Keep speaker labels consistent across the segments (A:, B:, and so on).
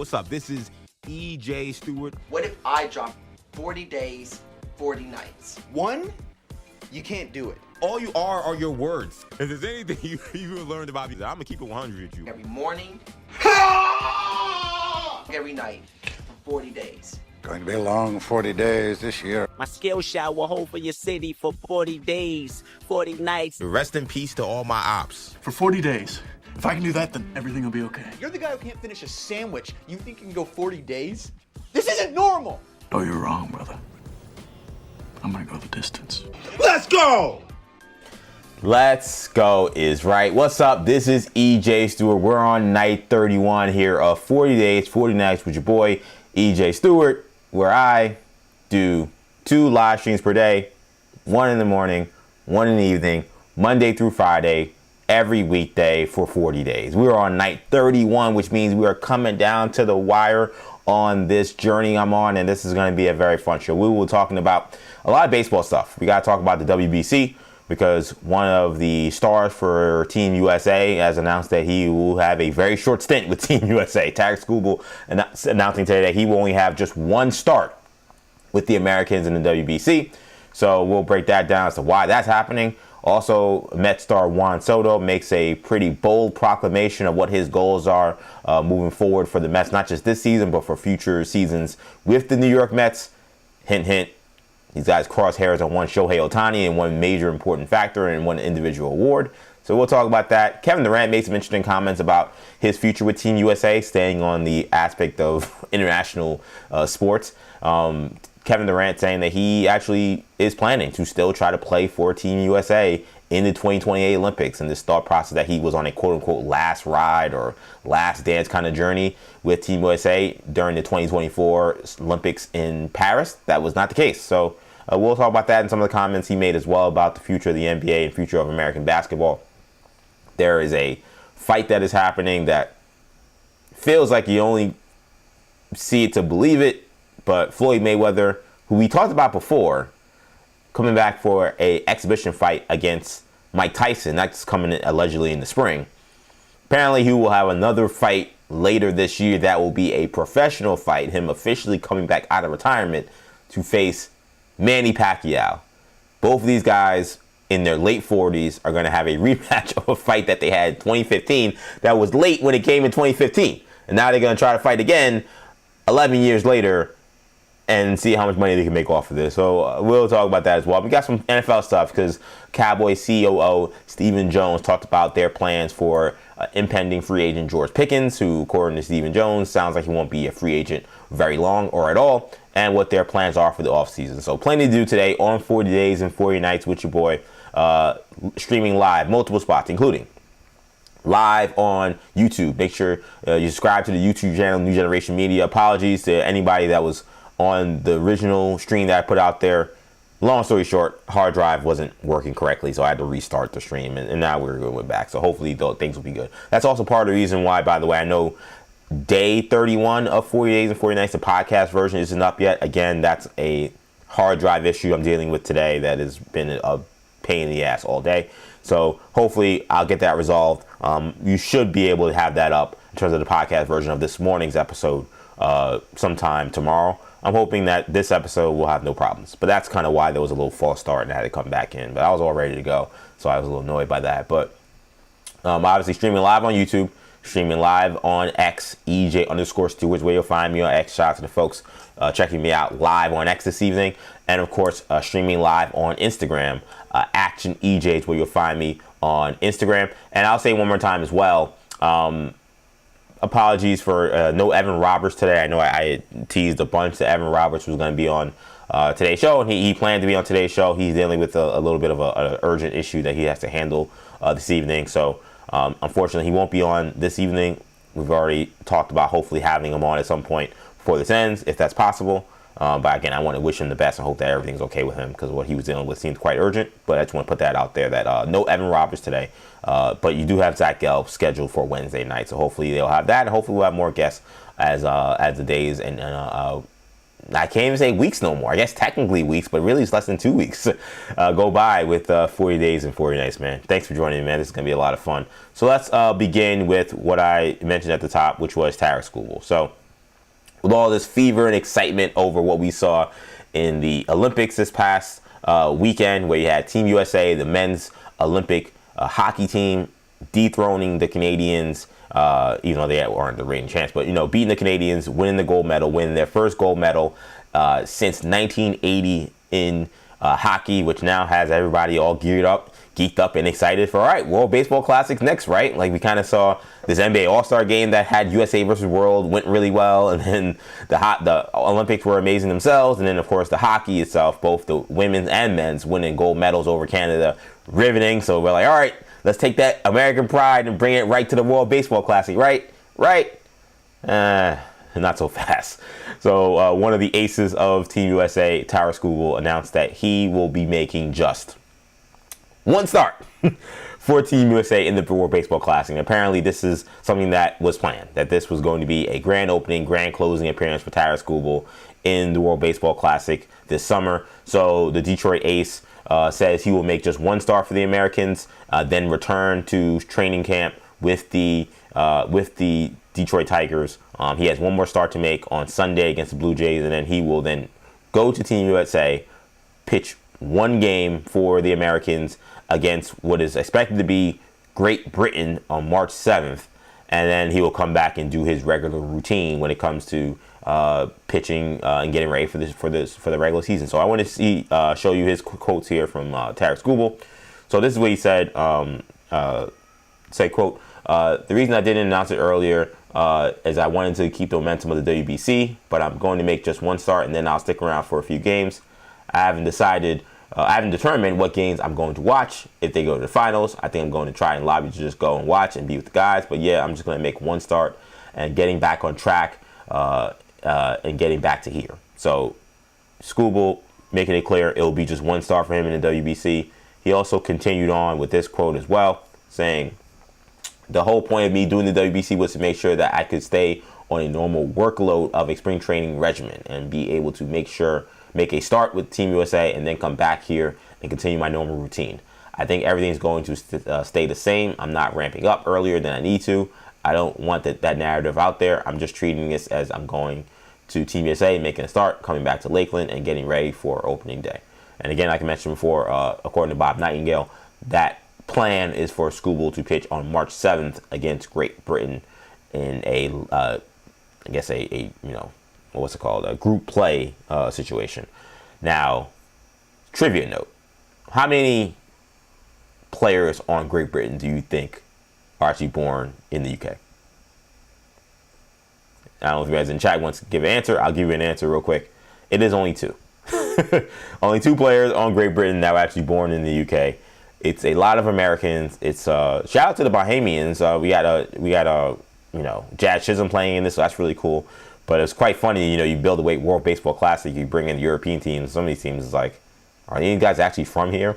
A: What's up? This is EJ Stewart.
B: What if I drop 40 days, 40 nights?
C: One, you can't do it.
A: All you are your words. If there's anything you learned about me, I'm gonna keep it 100 with you.
B: Every morning, every night, for 40 days.
D: Going to be a long 40 days this year.
E: My skill shot will hold for your city for 40 days, 40 nights.
A: Rest in peace to all my ops.
F: For 40 days. If I can do that, then everything will be okay.
C: You're the guy who can't finish a sandwich. You think you can go 40 days? This isn't normal!
F: Oh, you're wrong, brother. I'm gonna go the distance.
A: Let's go!
G: Let's go is right. What's up? This is EJ Stewart. We're on night 31 here of 40 days, 40 nights with your boy, EJ Stewart, where I do 2 live streams per day, 1 in the morning, 1 in the evening, Monday through Friday, every weekday for 40 days. We are on night 31, which means we are coming down to the wire on this journey I'm on, and this is going to be a very fun show. We will be talking about a lot of baseball stuff. We got to talk about the WBC because one of the stars for Team USA has announced that he will have a very short stint with Team USA. Tarik Skubal announcing today that he will only have just 1 start with the Americans in the WBC. So we'll break that down as to why that's happening. Also, Met star Juan Soto makes a pretty bold proclamation of what his goals are moving forward for the Mets, not just this season, but for future seasons with the New York Mets. Hint, hint. These guys cross hairs on one Shohei Ohtani and one major important factor and one individual award. So we'll talk about that. Kevin Durant made some interesting comments about his future with Team USA, staying on the aspect of international sports. Kevin Durant saying that he actually is planning to still try to play for Team USA in the 2028 Olympics, and this thought process that he was on a quote-unquote last ride or last dance kind of journey with Team USA during the 2024 Olympics in Paris. That was not the case. So we'll talk about that and some of the comments he made as well about the future of the NBA and future of American basketball. There is a fight that is happening that feels like you only see it to believe it, but Floyd Mayweather, who we talked about before, coming back for a exhibition fight against Mike Tyson. That's coming in allegedly in the spring. Apparently, he will have another fight later this year that will be a professional fight, him officially coming back out of retirement to face Manny Pacquiao. Both of these guys in their late 40s are going to have a rematch of a fight that they had in 2015 that was late when it came in 2015. And now they're going to try to fight again 11 years later and see how much money they can make off of this. So we'll talk about that as well. We got some NFL stuff because Cowboys COO Stephen Jones talked about their plans for impending free agent George Pickens, who, according to Stephen Jones, sounds like he won't be a free agent very long or at all, and what their plans are for the offseason. So plenty to do today on 40 Days and 40 Nights with your boy, streaming live, multiple spots, including live on YouTube. Make sure you subscribe to the YouTube channel, New Generation Media. Apologies to anybody that was on the original stream that I put out there. Long story short, hard drive wasn't working correctly, so I had to restart the stream, and now we're going back. So hopefully things will be good. That's also part of the reason why, by the way, I know day 31 of 40 Days and 40 Nights, the podcast version isn't up yet. Again, that's a hard drive issue I'm dealing with today that has been a pain in the ass all day. So hopefully I'll get that resolved. You should be able to have that up in terms of the podcast version of this morning's episode sometime tomorrow. I'm hoping that this episode will have no problems. But that's kind of why there was a little false start and I had to come back in. But I was all ready to go, so I was a little annoyed by that. But obviously streaming live on YouTube, streaming live on X, EJ_Stewart's where you'll find me on X. Shout out to the folks checking me out live on X this evening. And, of course, streaming live on Instagram. Action EJ is where you'll find me on Instagram. And I'll say one more time as well, apologies for no Evan Roberts today. I know I teased a bunch that Evan Roberts was going to be on today's show, and he planned to be on today's show. He's dealing with a little bit of an urgent issue that he has to handle this evening. So, unfortunately, he won't be on this evening. We've already talked about hopefully having him on at some point before this ends, if that's possible. But again, I want to wish him the best and hope that everything's okay with him because what he was dealing with seemed quite urgent. But I just want to put that out there that no Evan Roberts today. But you do have Zach Gelb scheduled for Wednesday night. So hopefully they'll have that. And hopefully we'll have more guests as the days and I can't even say weeks no more. I guess technically weeks, but really it's less than 2 weeks go by with 40 Days and 40 Nights, man. Thanks for joining me, man. This is going to be a lot of fun. So let's begin with what I mentioned at the top, which was Tarik Skubal. So with all this fever and excitement over what we saw in the Olympics this past weekend, where you had Team USA, the men's Olympic hockey team, dethroning the Canadians, even though they weren't the reigning champs, but, beating the Canadians, winning the gold medal, winning their first gold medal since 1980 in hockey, which now has everybody all geeked up and excited for, all right, World Baseball Classics next, right? Like, we kind of saw this NBA All-Star game that had USA versus World went really well, and then the Olympics were amazing themselves, and then, of course, the hockey itself, both the women's and men's, winning gold medals over Canada, riveting. So we're like, all right, let's take that American pride and bring it right to the World Baseball Classic, right? Not so fast. So one of the aces of Team USA, Tarik Skubal, announced that he will be making just one start for Team USA in the World Baseball Classic. And apparently this is something that was planned, that this was going to be a grand opening, grand closing appearance for Tarik Skubal in the World Baseball Classic this summer. So the Detroit ace says he will make just one start for the Americans, then return to training camp with the Detroit Tigers. He has one more start to make on Sunday against the Blue Jays, and then he will then go to Team USA, pitch one game for the Americans against what is expected to be Great Britain on March 7th, and then he will come back and do his regular routine when it comes to pitching and getting ready for the regular season. So I want to show you his quotes here from Tarik Skubal. So this is what he said. Quote, the reason I didn't announce it earlier is I wanted to keep the momentum of the WBC, but I'm going to make just one start and then I'll stick around for a few games. I haven't determined what games I'm going to watch. If they go to the finals, I think I'm going to try and lobby to just go and watch and be with the guys. But yeah, I'm just going to make one start and getting back on track and getting back to here. So Skubal making it clear it will be just one start for him in the WBC. He also continued on with this quote as well, saying, the whole point of me doing the WBC was to make sure that I could stay on a normal workload of a spring training regimen and be able to make a start with Team USA and then come back here and continue my normal routine. I think everything's going to stay the same. I'm not ramping up earlier than I need to. I don't want that narrative out there. I'm just treating this as I'm going to Team USA, making a start, coming back to Lakeland, and getting ready for opening day. And again, like I mentioned before, according to Bob Nightingale, that plan is for Skubal to pitch on March 7th against Great Britain in a group play situation. Now, trivia note: how many players on Great Britain do you think are actually born in the UK? I don't know if you guys in chat want to give an answer. I'll give you an answer real quick. It is only two. Only two players on Great Britain that were actually born in the UK. It's a lot of Americans. It's shout out to the Bahamians. We got Jazz Chisholm playing in this, so that's really cool. But it's quite funny, you build a World Baseball Classic, you bring in the European teams. Some of these teams is like, are these guys actually from here?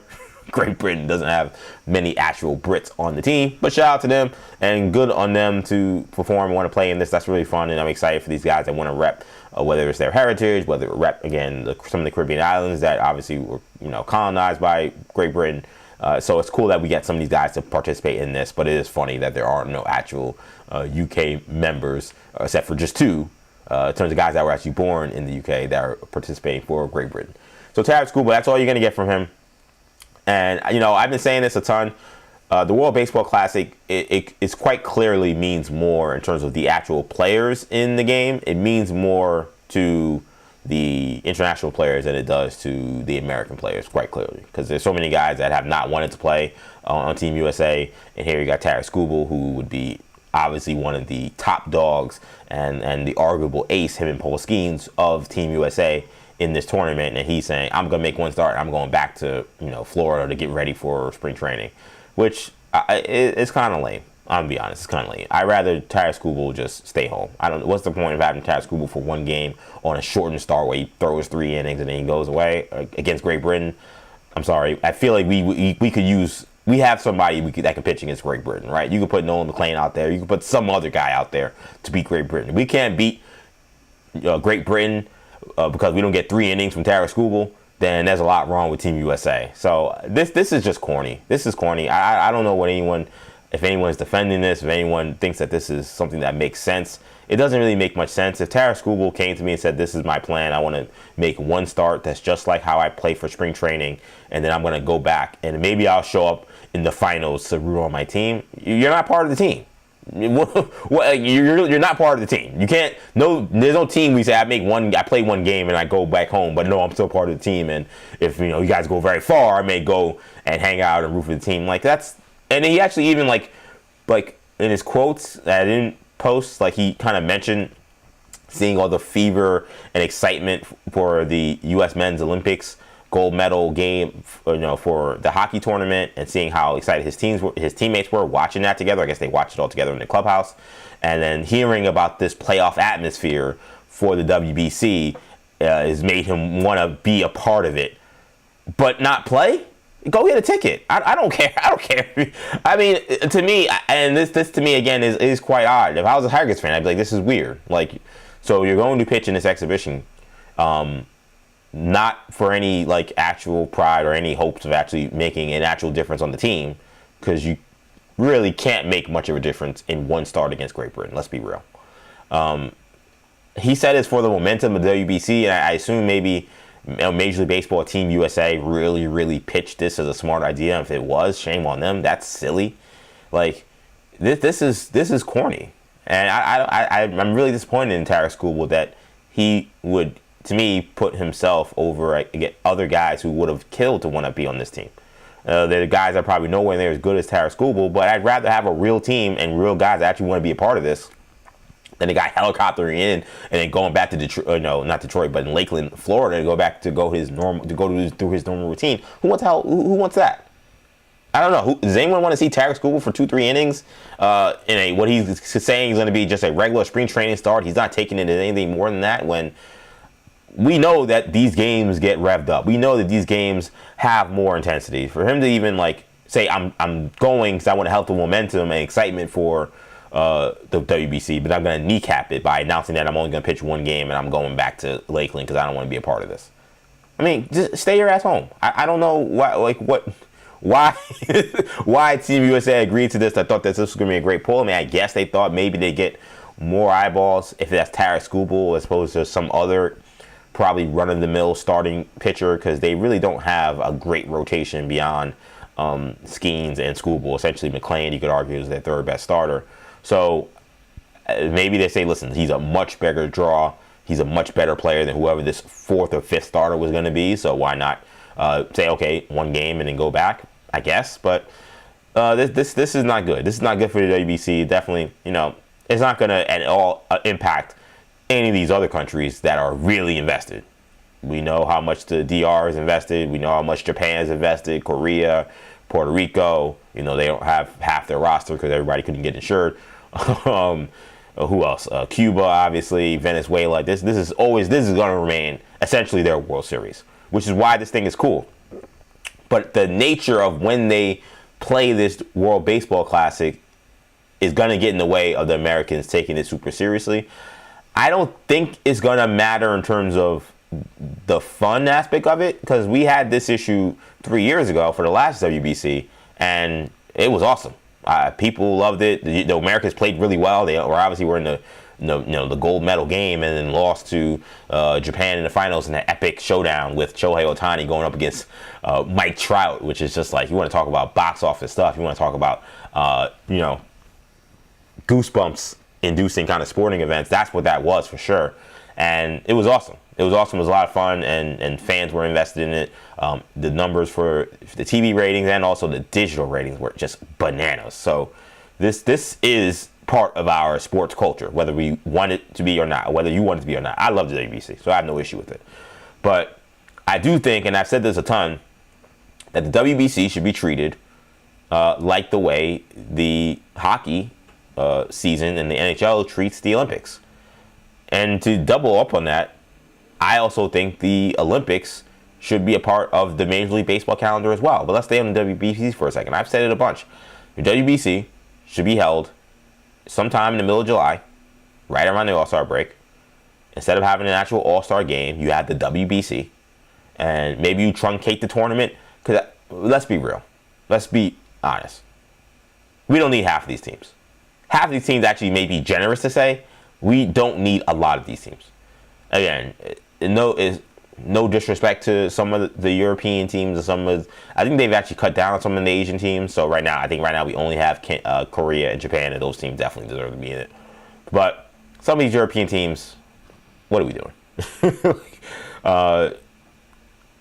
G: Great Britain doesn't have many actual Brits on the team, but shout out to them and good on them to perform and want to play in this. That's really fun, and I'm excited for these guys that want to rep, whether it's their heritage, whether it rep again some of the Caribbean islands that obviously were colonized by Great Britain. So it's cool that we get some of these guys to participate in this, but it is funny that there are no actual UK members, except for just two, in terms of guys that were actually born in the UK that are participating for Great Britain. So Tarik Skubal, that's all you're going to get from him. And, I've been saying this a ton. The World Baseball Classic, it quite clearly means more in terms of the actual players in the game. It means more to the international players than it does to the American players, quite clearly, because there's so many guys that have not wanted to play on Team USA, and here you got Tarik Skubal, who would be obviously one of the top dogs and the arguable ace, him and Paul Skeens, of Team USA in this tournament, and he's saying, I'm gonna make one start, I'm going back to Florida to get ready for spring training, which it's kind of lame. I'm gonna be honest, it's kind of lame. I'd rather Tarik Skubal just stay home. What's the point of having Tarik Skubal for one game on a shortened start where he throws 3 innings and then he goes away against Great Britain? I'm sorry. I feel like we have somebody that can pitch against Great Britain, right? You could put Nolan McLean out there. You could put some other guy out there to beat Great Britain. We can't beat Great Britain because we don't get 3 innings from Tarik Skubal. Then there's a lot wrong with Team USA. So this is just corny. This is corny. I don't know what anyone if anyone's defending this, if anyone thinks that this is something that makes sense, it doesn't really make much sense. If Tarik Skubal came to me and said, this is my plan, I want to make one start that's just like how I play for spring training, and then I'm going to go back, and maybe I'll show up in the finals to root on my team, you're not part of the team. You're not part of the team. You can't. No, there's no team. We say I play one game and I go back home, but no, I'm still part of the team. And if you guys go very far, I may go and hang out and root for the team. Like that's. And he actually even like in his quotes that I didn't post, like he kind of mentioned seeing all the fever and excitement for the U.S. Men's Olympics gold medal game, for the hockey tournament, and seeing how excited his teammates were watching that together. I guess they watched it all together in the clubhouse, and then hearing about this playoff atmosphere for the WBC has made him want to be a part of it, but not play. Go get a ticket. I don't care. I don't care. I mean, to me, and this to me again is quite odd. If I was a Tigers fan, I'd be like, this is weird. Like, so you're going to pitch in this exhibition. Not for any like actual pride or any hopes of actually making an actual difference on the team, because you really can't make much of a difference in one start against Great Britain. Let's be real. He said it's for the momentum of the WBC, and I assume maybe Major League Baseball, Team USA really pitched this as a smart idea. If it was, shame on them. That's silly. Like this is corny, and I'm really disappointed in Tarik Skubal that he would, to me, put himself over other guys who would have killed to want to be on this team. They're the guys that probably nowhere near as good as Tarik Skubal, but I'd rather have a real team and real guys that actually want to be a part of this than a guy helicoptering in and then going back to Detroit, not Detroit, but in Lakeland, Florida, to go back to through his normal routine. Who wants that? I don't know. Does anyone want to see Tarik Skubal for 2-3 innings in what he's saying is going to be just a regular spring training start? He's not taking it as anything more than that, when we know that these games get revved up. We know that these games have more intensity. For him to even say I'm going because I want to help the momentum and excitement for the WBC, but I'm going to kneecap it by announcing that I'm only going to pitch one game and I'm going back to Lakeland because I don't want to be a part of this. I mean, just stay your ass home. I don't know why Team USA agreed to this. I thought that this was going to be a great poll. I mean, I guess they thought maybe they get more eyeballs if that's Tarik Skubal as opposed to some other probably run-of-the-mill starting pitcher, because they really don't have a great rotation beyond Skeens and Skubal. Essentially, McClain, you could argue, is their third best starter. So maybe they say, listen, he's a much bigger draw. He's a much better player than whoever this fourth or fifth starter was going to be. So why not say, okay, one game and then go back, I guess. But this is not good. This is not good for the WBC. Definitely, it's not going to at all impact any of these other countries that are really invested. We know how much the DR is invested. We know how much Japan is invested. Korea, Puerto Rico. They don't have half their roster because everybody couldn't get insured. Who else? Cuba, obviously. Venezuela. This is going to remain essentially their World Series, which is why this thing is cool. But the nature of when they play this World Baseball Classic is going to get in the way of the Americans taking it super seriously. I don't think it's going to matter in terms of the fun aspect of it, because we had this issue 3 years ago for the last WBC, and it was awesome. People loved it. The Americans played really well. They were in the gold medal game and then lost to Japan in the finals in an epic showdown with Shohei Ohtani going up against Mike Trout, which is just like, you want to talk about box office stuff. You want to talk about, goosebumps inducing kind of sporting events. That's what that was for sure. And it was awesome. It was awesome. It was a lot of fun, and fans were invested in it. The numbers for the TV ratings and also the digital ratings were just bananas. So this is part of our sports culture, whether we want it to be or not, whether you want it to be or not. I love the WBC, so I have no issue with it. But I do think, and I've said this a ton, that the WBC should be treated like the way the hockey season and the NHL treats the Olympics. And to double up on that, I also think the Olympics should be a part of the Major League Baseball calendar as well. But let's stay on the WBC for a second. I've said it a bunch. The WBC should be held sometime in the middle of July, right around the All-Star break. Instead of having an actual All-Star game, you have the WBC. And maybe you truncate the tournament. Because let's be real. Let's be honest. we don't need half of these teams. Half of these teams actually may be generous to say we don't need a lot of these teams. Again, no disrespect to some of the European teams and some of. I think they've actually cut down on some of the Asian teams. So right now we only have Korea and Japan, and those teams definitely deserve to be in it. But some of these European teams, what are we doing?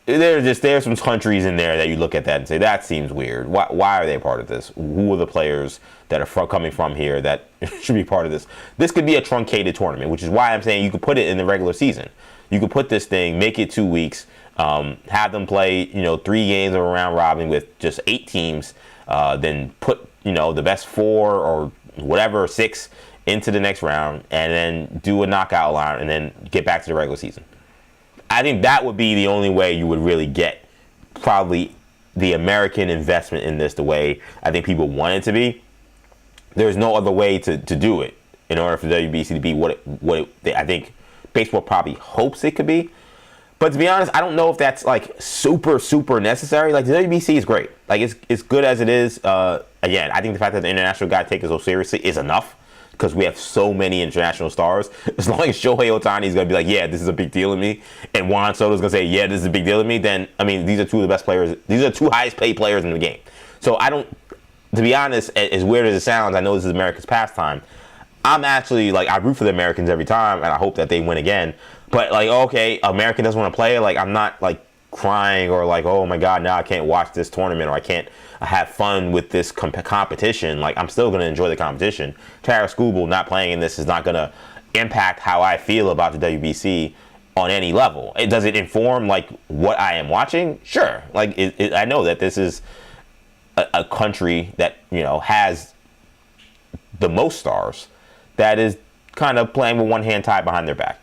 G: There's some countries in there that you look at that and say that seems weird. Why are they a part of this? Who are the players that are coming from here that should be part of this? This could be a truncated tournament, which is why I'm saying you could put it in the regular season. You could put this thing, make it 2 weeks, have them play 3 games of a round robin with just 8 teams, then put the best 4 or whatever 6 into the next round, and then do a knockout line, and then get back to the regular season. I think that would be the only way you would really get probably the American investment in this the way I think people want it to be. There's no other way to do it in order for the WBC to be what I think baseball probably hopes it could be. But to be honest, I don't know if that's like super necessary. Like the WBC is great. Like it's good as it is. Again, I think the fact that the international guy takes it so seriously is enough. Because we have so many international stars. As long as Shohei Ohtani is going to be like, yeah, this is a big deal to me, and Juan Soto is going to say, yeah, this is a big deal to me, then, I mean, these are 2 of the best players. These are 2 highest paid players in the game. So I don't, to be honest, as weird as it sounds, I know this is America's pastime. I'm actually, like, I root for the Americans every time, and I hope that they win again. But, like, okay, America doesn't want to play. Like, I'm not, like, crying or like, oh my God, now I can't watch this tournament or I can't have fun with this competition. Like, I'm still going to enjoy the competition. Tarik Skubal not playing in this is not going to impact how I feel about the WBC on any level. Does it inform like what I am watching? Sure. Like I know that this is a country that has the most stars that is kind of playing with one hand tied behind their back,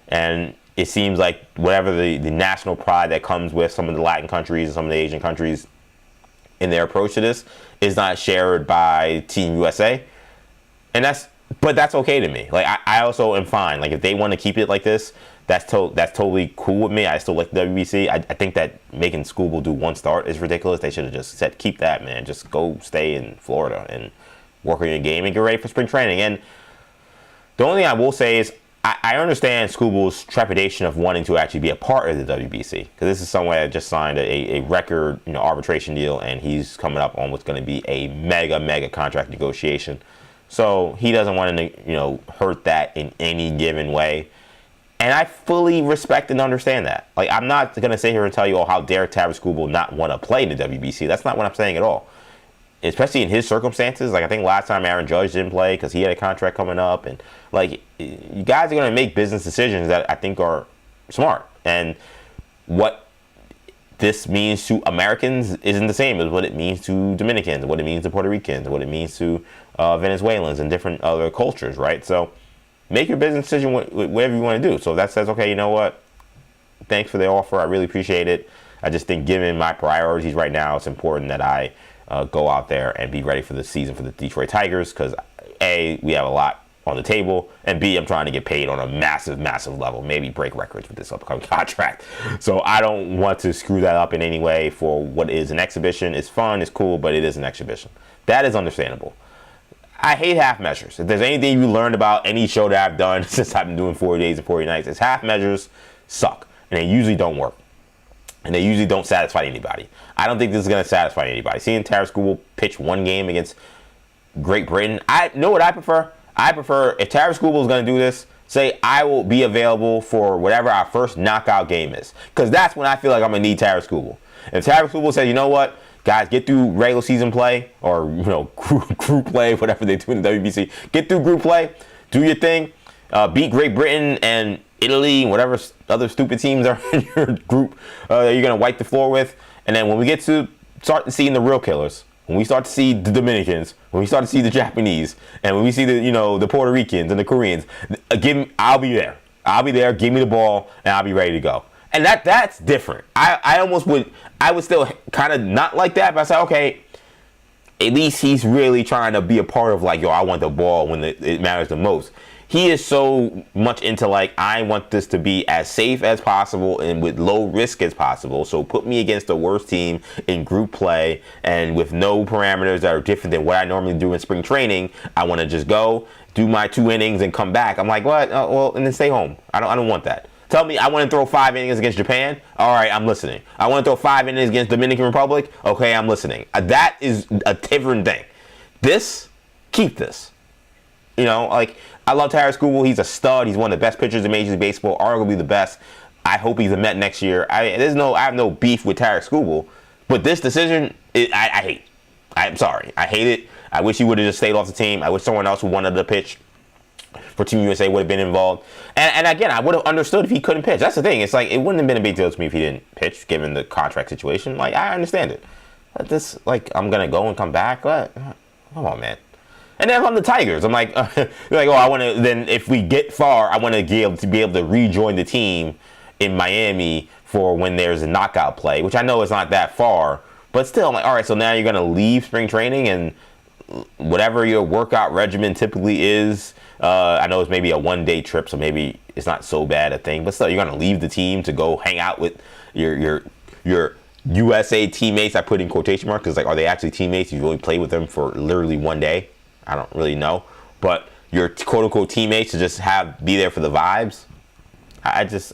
G: and it seems like whatever the national pride that comes with some of the Latin countries and some of the Asian countries in their approach to this is not shared by Team USA. And that's okay to me. Like I also am fine. Like if they want to keep it like this, that's totally cool with me. I still like the WBC. I think that making Skubal do 1 start is ridiculous. They should have just said, keep that, man. Just go stay in Florida and work on your game and get ready for spring training. And the only thing I will say is I understand Skubal's trepidation of wanting to actually be a part of the WBC, because this is someone that just signed a record arbitration deal, and he's coming up on what's going to be a mega contract negotiation. So he doesn't want to hurt that in any given way, and I fully respect and understand that. Like I'm not going to sit here and tell you, oh, how dare Tarik Skubal not want to play in the WBC. That's not what I'm saying at all. Especially in his circumstances. Like I think last time Aaron Judge didn't play because he had a contract coming up, and like you guys are going to make business decisions that I think are smart. And what this means to Americans isn't the same as what it means to Dominicans, what it means to Puerto Ricans, what it means to Venezuelans and different other cultures, right? So make your business decision whatever you want to do. So if that says, okay, you know what? Thanks for the offer. I really appreciate it. I just think given my priorities right now, it's important that I go out there and be ready for the season for the Detroit Tigers, because A, we have a lot on the table, and B, I'm trying to get paid on a massive level, maybe break records with this upcoming contract. So I don't want to screw that up in any way for what is an exhibition. It's fun, it's cool, but it is an exhibition. That is understandable. I hate half measures. If there's anything you learned about any show that I've done since I've been doing 40 days and 40 nights, it's half measures suck, and they usually don't work. And they usually don't satisfy anybody. I don't think this is going to satisfy anybody. Seeing Tarik Skubal pitch 1 game against Great Britain, I know what I prefer. I prefer, if Tarik Skubal is going to do this, say I will be available for whatever our first knockout game is. Because that's when I feel like I'm going to need Tarik Skubal. If Tarik Skubal says, you know what, guys, get through regular season play, or group play, whatever they do in the WBC. Get through group play, do your thing, beat Great Britain and Italy and whatever other stupid teams are in your group that you're going to wipe the floor with. And then when we get to start seeing the real killers, when we start to see the Dominicans, when we start to see the Japanese, and when we see the Puerto Ricans and the Koreans, I'll be there. I'll be there. Give me the ball, and I'll be ready to go. And that's different. I would still kind of not like that, but I say, okay, at least he's really trying to be a part of like, yo, I want the ball when it matters the most. He is so much into like, I want this to be as safe as possible and with low risk as possible. So put me against the worst team in group play and with no parameters that are different than what I normally do in spring training. I want to just go do my 2 innings and come back. I'm like, what? Well, and then stay home. I don't want that. Tell me I want to throw 5 innings against Japan. All right, I'm listening. I want to throw 5 innings against Dominican Republic. Okay, I'm listening. That is a different thing. This, keep this. You know, like, I love Tarik Skubal. He's a stud. He's one of the best pitchers in Major League Baseball, arguably the best. I hope he's a Met next year. I have no beef with Tarik Skubal, but this decision, I hate. I'm sorry. I hate it. I wish he would have just stayed off the team. I wish someone else who wanted to pitch for Team USA would have been involved. And again, I would have understood if he couldn't pitch. That's the thing. It's like, it wouldn't have been a big deal to me if he didn't pitch, given the contract situation. Like, I understand it. But this, like, I'm going to go and come back? What? Come on, man. And then if I'm the Tigers, I'm like, like, oh, I want to, then if we get far, I want to be able to rejoin the team in Miami for when there's a knockout play, which I know is not that far. But still, I'm like, all right, so now you're going to leave spring training and whatever your workout regimen typically is. I know it's maybe a 1-day trip, so maybe it's not so bad a thing. But still, you're going to leave the team to go hang out with your USA teammates. I put in quotation marks because, like, are they actually teammates? You only play with them for literally 1 day. I don't really know, but your quote unquote teammates to just be there for the vibes. This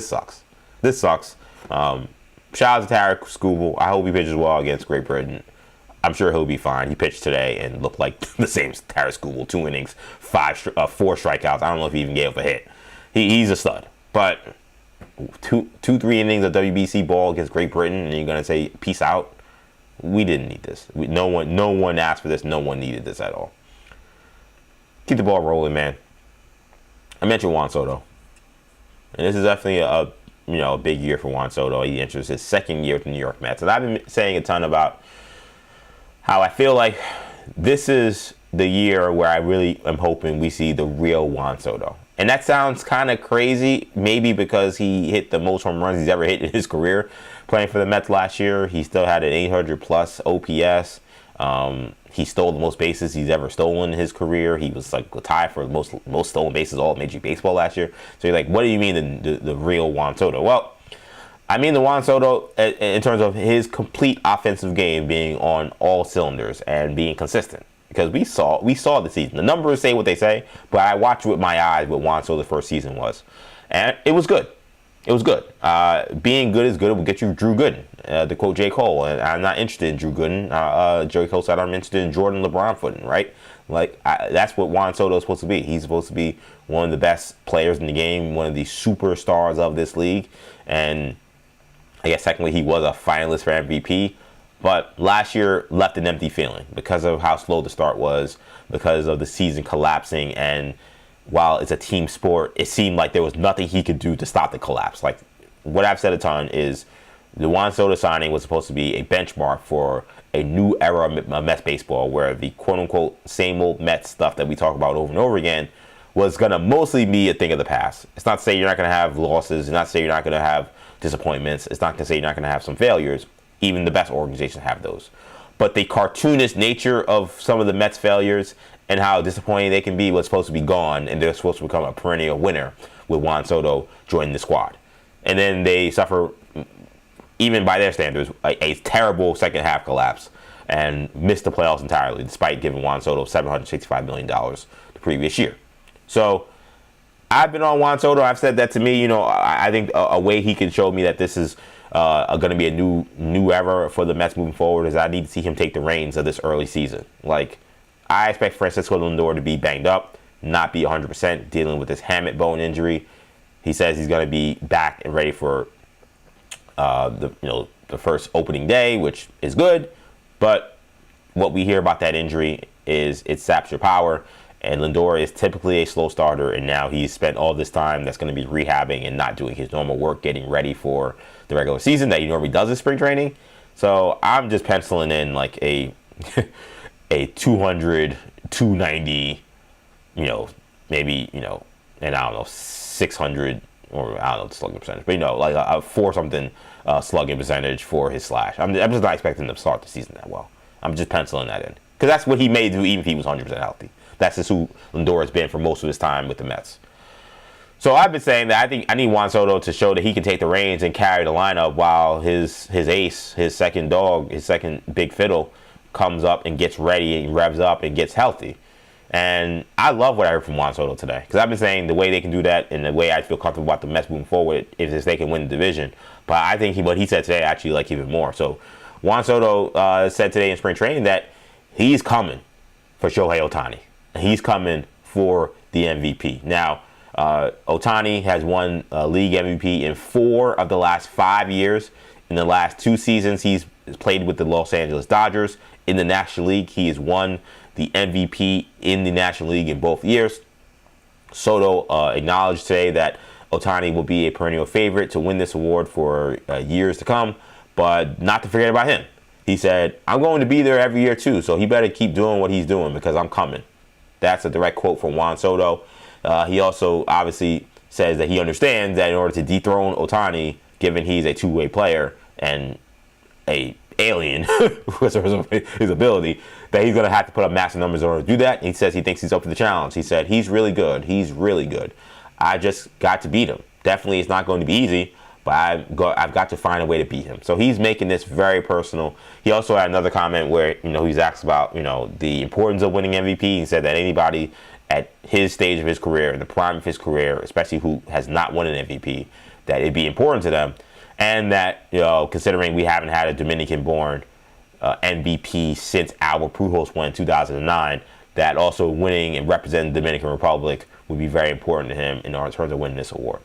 G: sucks. This sucks. Shout out to Tarik Skubal. I hope he pitches well against Great Britain. I'm sure he'll be fine. He pitched today and looked like the same as Tarik Skubal. 2 innings, 4 strikeouts. I don't know if he even gave up a hit. He's a stud. But 3 innings of WBC ball against Great Britain, and you're gonna say peace out. We didn't need this. No one asked for this. No one needed this at all. Keep the ball rolling, man. I mentioned Juan Soto, and this is definitely a big year for Juan Soto. He enters his 2nd year with the New York Mets, and I've been saying a ton about how I feel like this is the year where I really am hoping we see the real Juan Soto. And that sounds kind of crazy, maybe because he hit the most home runs he's ever hit in his career playing for the Mets last year. He still had an 800-plus OPS. He stole the most bases he's ever stolen in his career. He was like a tie for the most stolen bases all of Major League Baseball last year. So you're like, what do you mean the real Juan Soto? Well, I mean the Juan Soto in terms of his complete offensive game being on all cylinders and being consistent. Because we saw the season. The numbers say what they say, but I watched with my eyes what Juan Soto's first season was. And it was good. It was good. Being good is good. It will get you Drew Gooden, to quote J. Cole. And I'm not interested in Drew Gooden. J. Cole said I'm interested in Jordan LeBron footing, right? Like, that's what Juan Soto is supposed to be. He's supposed to be one of the best players in the game, one of the superstars of this league. And I guess technically he was a finalist for MVP. But last year left an empty feeling because of how slow the start was, because of the season collapsing. And while it's a team sport, it seemed like there was nothing he could do to stop the collapse. Like, what I've said a ton is the Juan Soto signing was supposed to be a benchmark for a new era of Mets baseball where the quote-unquote same old Mets stuff that we talk about over and over again was going to mostly be a thing of the past. It's not to say you're not going to have losses. It's not to say you're not going to have disappointments. It's not to say you're not going to have some failures. Even the best organizations have those. But the cartoonish nature of some of the Mets failures and how disappointing they can be was supposed to be gone, and they're supposed to become a perennial winner with Juan Soto joining the squad. And then they suffer, even by their standards, a terrible second half collapse and missed the playoffs entirely, despite giving Juan Soto $765 million the previous year. So I've been on Juan Soto. I've said that to me, I think a way he can show me that this is going to be a new era for the Mets moving forward is I need to see him take the reins of this early season. Like, I expect Francisco Lindor to be banged up, not be 100%, dealing with this hamate bone injury. He says he's going to be back and ready for the first opening day, which is good. But what we hear about that injury is it saps your power. And Lindor is typically a slow starter, and now he's spent all this time that's going to be rehabbing and not doing his normal work, getting ready for the regular season that he normally does in spring training. So I'm just penciling in like a 200, 290, maybe, and I don't know, 600, or I don't know the slugging percentage, but like a 4-something slugging percentage for his slash. I'm just not expecting him to start the season that well. I'm just penciling that in. Because that's what he may do even if he was 100% healthy. That's just who Lindor has been for most of his time with the Mets. So I've been saying that I think I need Juan Soto to show that he can take the reins and carry the lineup while his ace, his second dog, his second big fiddle comes up and gets ready and revs up and gets healthy. And I love what I heard from Juan Soto today. Because I've been saying the way they can do that and the way I feel comfortable about the Mets moving forward is they can win the division. But I think what he said today I actually like even more. So Juan Soto said today in spring training that he's coming for Shohei Ohtani. He's coming for the MVP. Now, Ohtani has won league MVP in 4 of the last 5 years. In the last 2 seasons, he's played with the Los Angeles Dodgers. In the National League, he has won the MVP in the National League in both years. Soto acknowledged today that Ohtani will be a perennial favorite to win this award for years to come, but not to forget about him. He said, I'm going to be there every year too, so he better keep doing what he's doing because I'm coming. That's a direct quote from Juan Soto. He also obviously says that he understands that in order to dethrone Ohtani, given he's a two-way player and a alien because of his ability, that he's going to have to put up massive numbers in order to do that. And he says he thinks he's up for the challenge. He said, he's really good. He's really good. I just got to beat him. Definitely it's not going to be easy, but I've got to find a way to beat him. So he's making this very personal. He also had another comment where, he's asked about, the importance of winning MVP. He said that anybody at his stage of his career, in the prime of his career, especially who has not won an MVP, that it'd be important to them. And that, considering we haven't had a Dominican-born MVP since Albert Pujols won in 2009, that also winning and representing the Dominican Republic would be very important to him in terms of winning this award.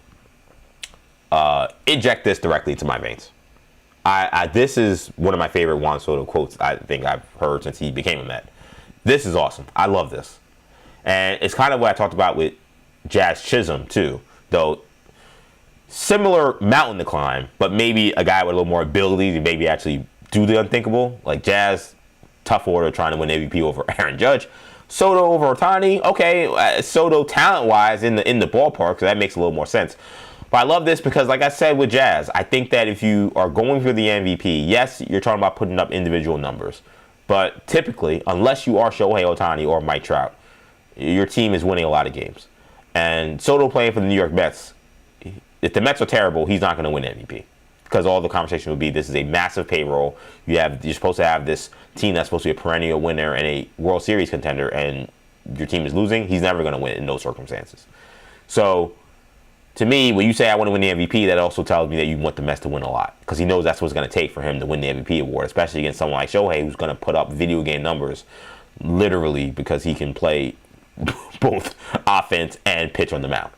G: Inject this directly into my veins. This is one of my favorite Juan Soto quotes I think I've heard since he became a Met. This is awesome. I love this. And it's kind of what I talked about with Jazz Chisholm, too. Though, similar mountain to climb, but maybe a guy with a little more ability to maybe actually do the unthinkable. Like Jazz, tough order trying to win MVP over Aaron Judge. Soto over Ohtani, okay. Soto talent-wise in the ballpark, so that makes a little more sense. But I love this because, like I said with Jazz, I think that if you are going for the MVP, yes, you're talking about putting up individual numbers. But typically, unless you are Shohei Ohtani or Mike Trout, your team is winning a lot of games. And Soto playing for the New York Mets, if the Mets are terrible, he's not going to win MVP. Because all the conversation would be, this is a massive payroll. You're supposed to have this team that's supposed to be a perennial winner and a World Series contender, and your team is losing. He's never going to win in those circumstances. So, to me, when you say I want to win the MVP, that also tells me that you want the Mets to win a lot. Because he knows that's what it's going to take for him to win the MVP award, especially against someone like Shohei, who's going to put up video game numbers, literally, because he can play both offense and pitch on the mound.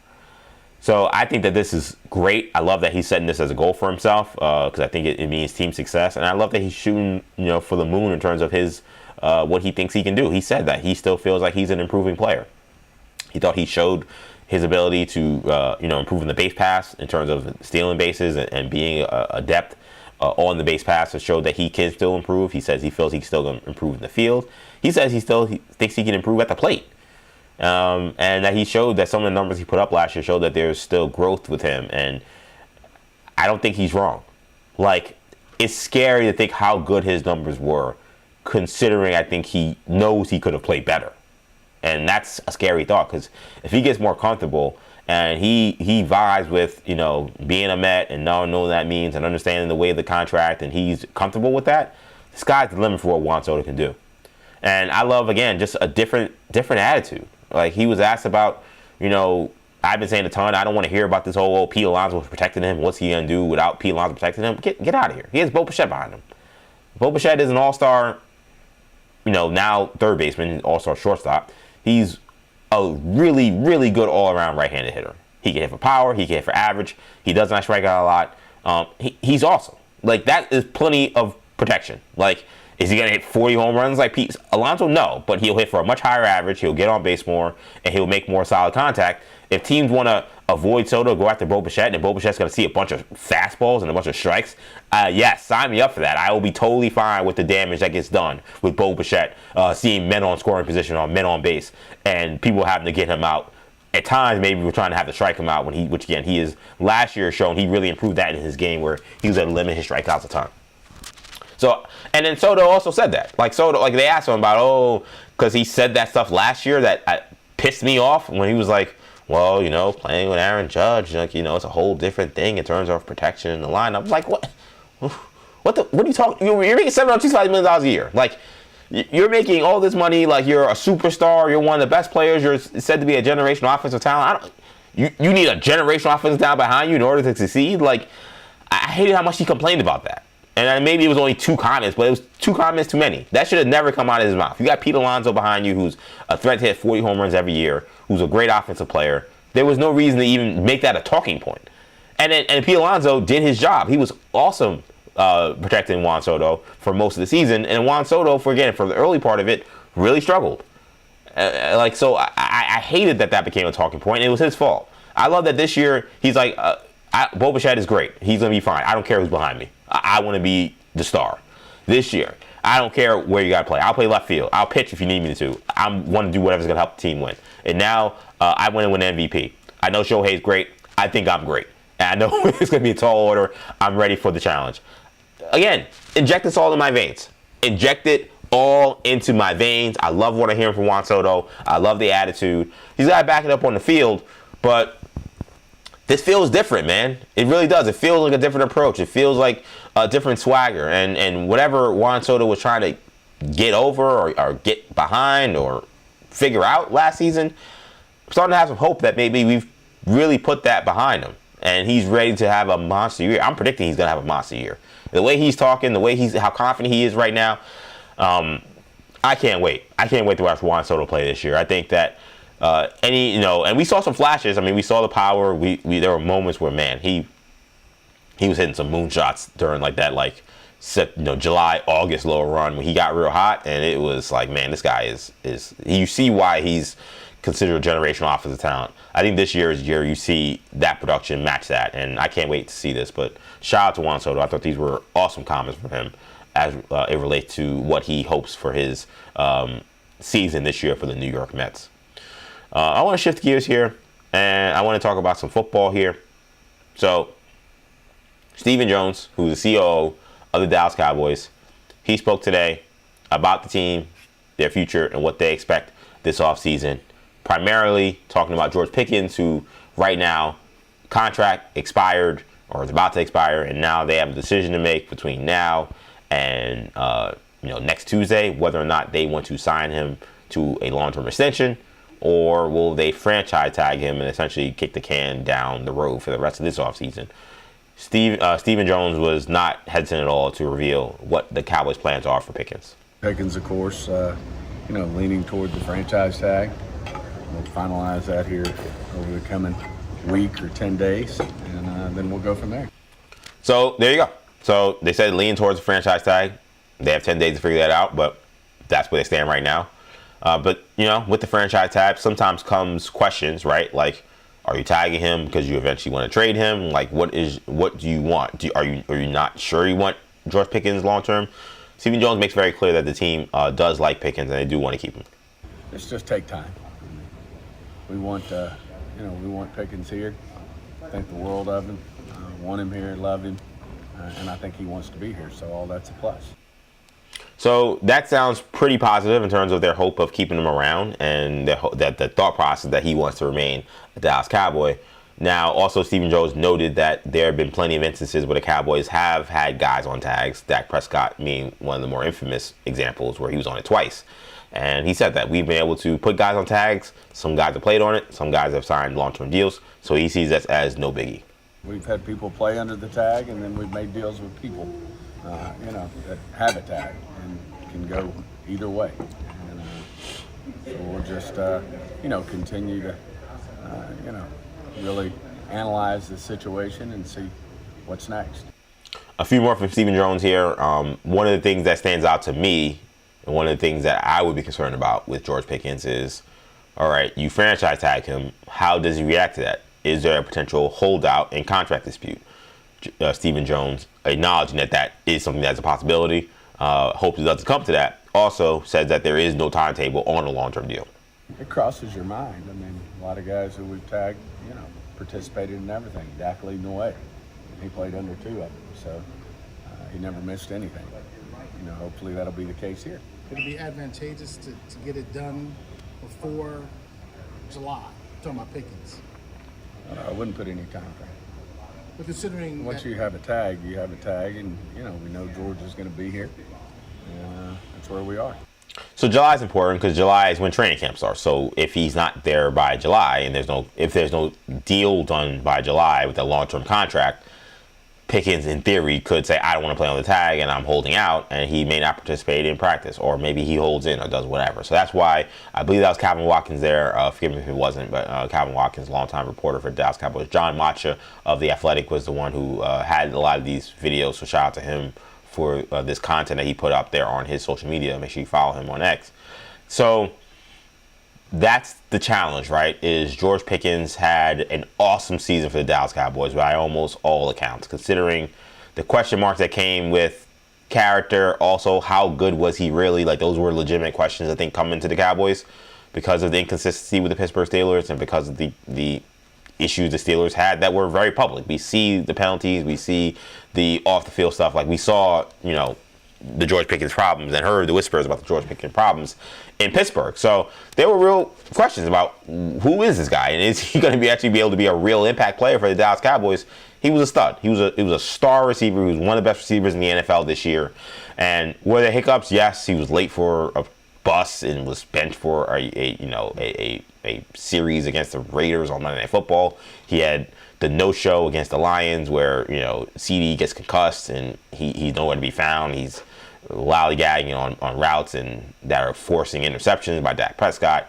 G: So I think that this is great. I love that he's setting this as a goal for himself because I think it means team success. And I love that he's shooting, for the moon in terms of his what he thinks he can do. He said that he still feels like he's an improving player. He thought he showed his ability to, improve in the base pass in terms of stealing bases and being adept on the base pass. It showed that he can still improve. He says he feels he can still improve in the field. He says he thinks he can improve at the plate. And that he showed that some of the numbers he put up last year showed that there's still growth with him. And I don't think he's wrong. Like, it's scary to think how good his numbers were, considering I think he knows he could have played better. And that's a scary thought, because if he gets more comfortable and he vibes with, being a Met and knowing what that means and understanding the way of the contract, and he's comfortable with that, the sky's the limit for what Juan Soto can do. And I love, again, just a different attitude. Like, he was asked about, I've been saying a ton, I don't want to hear about this whole, Pete Alonso was protecting him. What's he going to do without Pete Alonso protecting him? Get out of here. He has Bo Bichette behind him. Bo Bichette is an all-star, now third baseman, all-star shortstop. He's a really, really good all-around right-handed hitter. He can hit for power. He can hit for average. He does not strike out a lot. He's awesome. Like, that is plenty of protection. Like, is he going to hit 40 home runs like Pete Alonso? No, but he'll hit for a much higher average. He'll get on base more, and he'll make more solid contact. If teams want to avoid Soto, go after Bo Bichette, and Bo Bichette's going to see a bunch of fastballs and a bunch of strikes, yes, sign me up for that. I will be totally fine with the damage that gets done with Bo Bichette, seeing men on scoring position or men on base, and people having to get him out. At times, maybe we're trying to have to strike him out, which again, he is last year shown he really improved that in his game where he was able to limit his strikeouts a ton. So, and then Soto also said that. Like Soto, like they asked him about, because he said that stuff last year that pissed me off when he was like, well, playing with Aaron Judge, like, it's a whole different thing in terms of protection in the lineup. Like, what? What are you talking? You're making $765 million a year. Like, you're making all this money. Like, you're a superstar. You're one of the best players. You're said to be a generational offensive talent. You need a generational offensive talent behind you in order to succeed. Like, I hated how much he complained about that. And maybe it was only 2 comments, but it was 2 comments too many. That should have never come out of his mouth. You got Pete Alonso behind you, who's a threat to hit 40 home runs every year, who's a great offensive player. There was no reason to even make that a talking point. And Pete Alonso did his job. He was awesome protecting Juan Soto for most of the season. And Juan Soto, for the early part of it, really struggled. So I hated that became a talking point. It was his fault. I love that this year he's like, Bo Bichette is great. He's going to be fine. I don't care who's behind me. I want to be the star. This year, I don't care where you got to play. I'll play left field. I'll pitch if you need me to. I want to do whatever's going to help the team win. And now I want to win MVP. I know Shohei's great. I think I'm great. And I know it's going to be a tall order. I'm ready for the challenge. Again, inject this all in my veins. Inject it all into my veins. I love what I hear from Juan Soto. I love the attitude. He's got to back it up on the field, but this feels different, man. It really does. It feels like a different approach. It feels like a different swagger. And whatever Juan Soto was trying to get over or get behind or figure out last season, I'm starting to have some hope that maybe we've really put that behind him. And he's ready to have a monster year. I'm predicting he's going to have a monster year. The way he's talking, how confident he is right now, I can't wait. I can't wait to watch Juan Soto play this year. I think that and we saw some flashes. I mean, we saw the power. There were moments where, man, he was hitting some moonshots during July, August lower run when he got real hot, and it was like, man, this guy is you see why he's considered a generational offensive talent. I think this year is the year you see that production match that, and I can't wait to see this. But shout out to Juan Soto. I thought these were awesome comments from him as it relates to what he hopes for his season this year for the New York Mets. I want to shift gears here, and I want to talk about some football here. So, Stephen Jones, who's the COO of the Dallas Cowboys, he spoke today about the team, their future, and what they expect this offseason. Primarily talking about George Pickens, who right now contract expired or is about to expire, and now they have a decision to make between now and next Tuesday whether or not they want to sign him to a long-term extension, or will they franchise tag him and essentially kick the can down the road for the rest of this offseason. Stephen Jones was not hesitant at all to reveal what the Cowboys' plans are for Pickens.
H: Pickens, of course, leaning toward the franchise tag. We'll finalize that here over the coming week or 10 days, and then we'll go from there.
G: So there you go. So they said lean towards the franchise tag. They have 10 days to figure that out, but that's where they stand right now. But with the franchise tag, sometimes comes questions, right? Like, are you tagging him because you eventually want to trade him? Like, what do you want? Are you not sure you want George Pickens long term? Stephen Jones makes very clear that the team does like Pickens and they do want to keep him.
H: Let's just take time. We want Pickens here. Think the world of him. Want him here, love him, and I think he wants to be here. So all that's a plus.
G: So that sounds pretty positive in terms of their hope of keeping him around and that the thought process that he wants to remain a Dallas Cowboy. Now, also, Stephen Jones noted that there have been plenty of instances where the Cowboys have had guys on tags, Dak Prescott being one of the more infamous examples where he was on it twice. And he said that we've been able to put guys on tags. Some guys have played on it. Some guys have signed long-term deals. So he sees this as no biggie.
H: We've had people play under the tag, and then we've made deals with people, that have a tag and can go either way. And so we'll just, continue to, really analyze the situation and see what's next.
G: A few more from Stephen Jones here. One of the things that stands out to me, and one of the things that I would be concerned about with George Pickens is, all right, you franchise tag him. How does he react to that? Is there a potential holdout and contract dispute? Stephen Jones acknowledging that is something that's a possibility. Hopes it doesn't come to that. Also says that there is no timetable on a long-term deal.
H: It crosses your mind. I mean, a lot of guys who we've tagged, participated in everything. Dak leading the way. He played under 2 of them, so he never missed anything. hopefully that'll be the case here.
I: Would it be advantageous to get it done before July? I'm talking about Pickens.
H: I wouldn't put any time frame.
I: But considering
H: Once you have a tag, you have a tag, and we know George is going to be here, and that's where we are.
G: So July is important because July is when training camp starts. So if he's not there by July, and if there's no deal done by July with a long-term contract, Pickens, in theory, could say, I don't want to play on the tag and I'm holding out, and he may not participate in practice, or maybe he holds in or does whatever. So that's why I believe that was Calvin Watkins there. Forgive me if it wasn't, but Calvin Watkins, longtime reporter for Dallas Cowboys. John Macha of The Athletic was the one who had a lot of these videos, so shout out to him for this content that he put up there on his social media. Make sure you follow him on X. So that's the challenge, right? Is George Pickens had an awesome season for the Dallas Cowboys by almost all accounts, considering the question marks that came with character. Also, how good was he really? Like, those were legitimate questions, I think, coming to the Cowboys because of the inconsistency with the Pittsburgh Steelers and because of the issues the Steelers had that were very public. We see the penalties, we see the off-the-field stuff. Like, we saw, the George Pickens problems and heard the whispers about the George Pickens problems in Pittsburgh. So there were real questions about who is this guy and is he going to actually be able to be a real impact player for the Dallas Cowboys. He was a stud. He was a star receiver. He was one of the best receivers in the NFL this year. And were there hiccups? Yes, he was late for a bus and was benched for a series against the Raiders on Monday Night Football. He had the no-show against the Lions where, CD gets concussed and he's nowhere to be found. He's lollygagging on routes and that are forcing interceptions by Dak Prescott.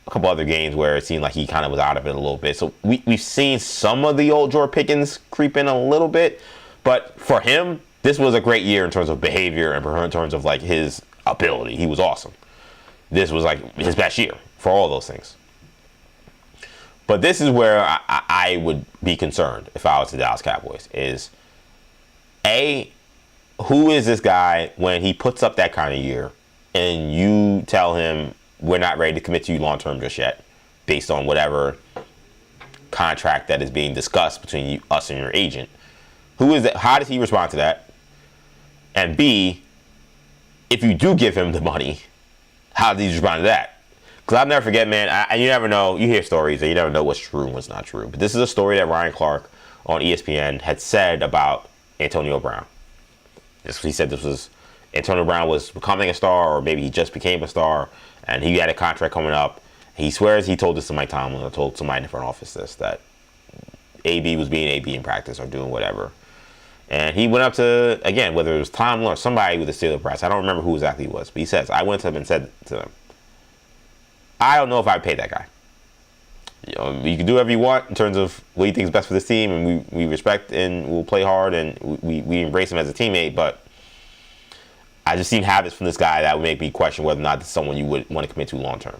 G: A couple other games where it seemed like he kind of was out of it a little bit. So we've seen some of the old George Pickens creep in a little bit. But for him, this was a great year in terms of behavior and in terms of like his ability. He was awesome. This was like his best year for all those things. But this is where I would be concerned if I was the Dallas Cowboys is, A, who is this guy when he puts up that kind of year and you tell him we're not ready to commit to you long-term just yet based on whatever contract that is being discussed between us and your agent? Who is that? How does he respond to that? And B, if you do give him the money, how does he respond to that? Because I'll never forget, man, you never know. You hear stories and you never know what's true and what's not true. But this is a story that Ryan Clark on ESPN had said about Antonio Brown. He said Antonio Brown was becoming a star, or maybe he just became a star, and he had a contract coming up. He swears he told this to Mike Tomlin or told somebody in the front office that AB was being AB in practice or doing whatever. And he went up to, again, whether it was Tomlin or somebody with the Steelers brass, I don't remember who exactly it was, but he says, I went to him and said to them, I don't know if I'd pay that guy. You can do whatever you want in terms of what you think is best for this team, and we respect and we'll play hard and we embrace him as a teammate, but I just seen habits from this guy that would make me question whether or not it's someone you would want to commit to long term.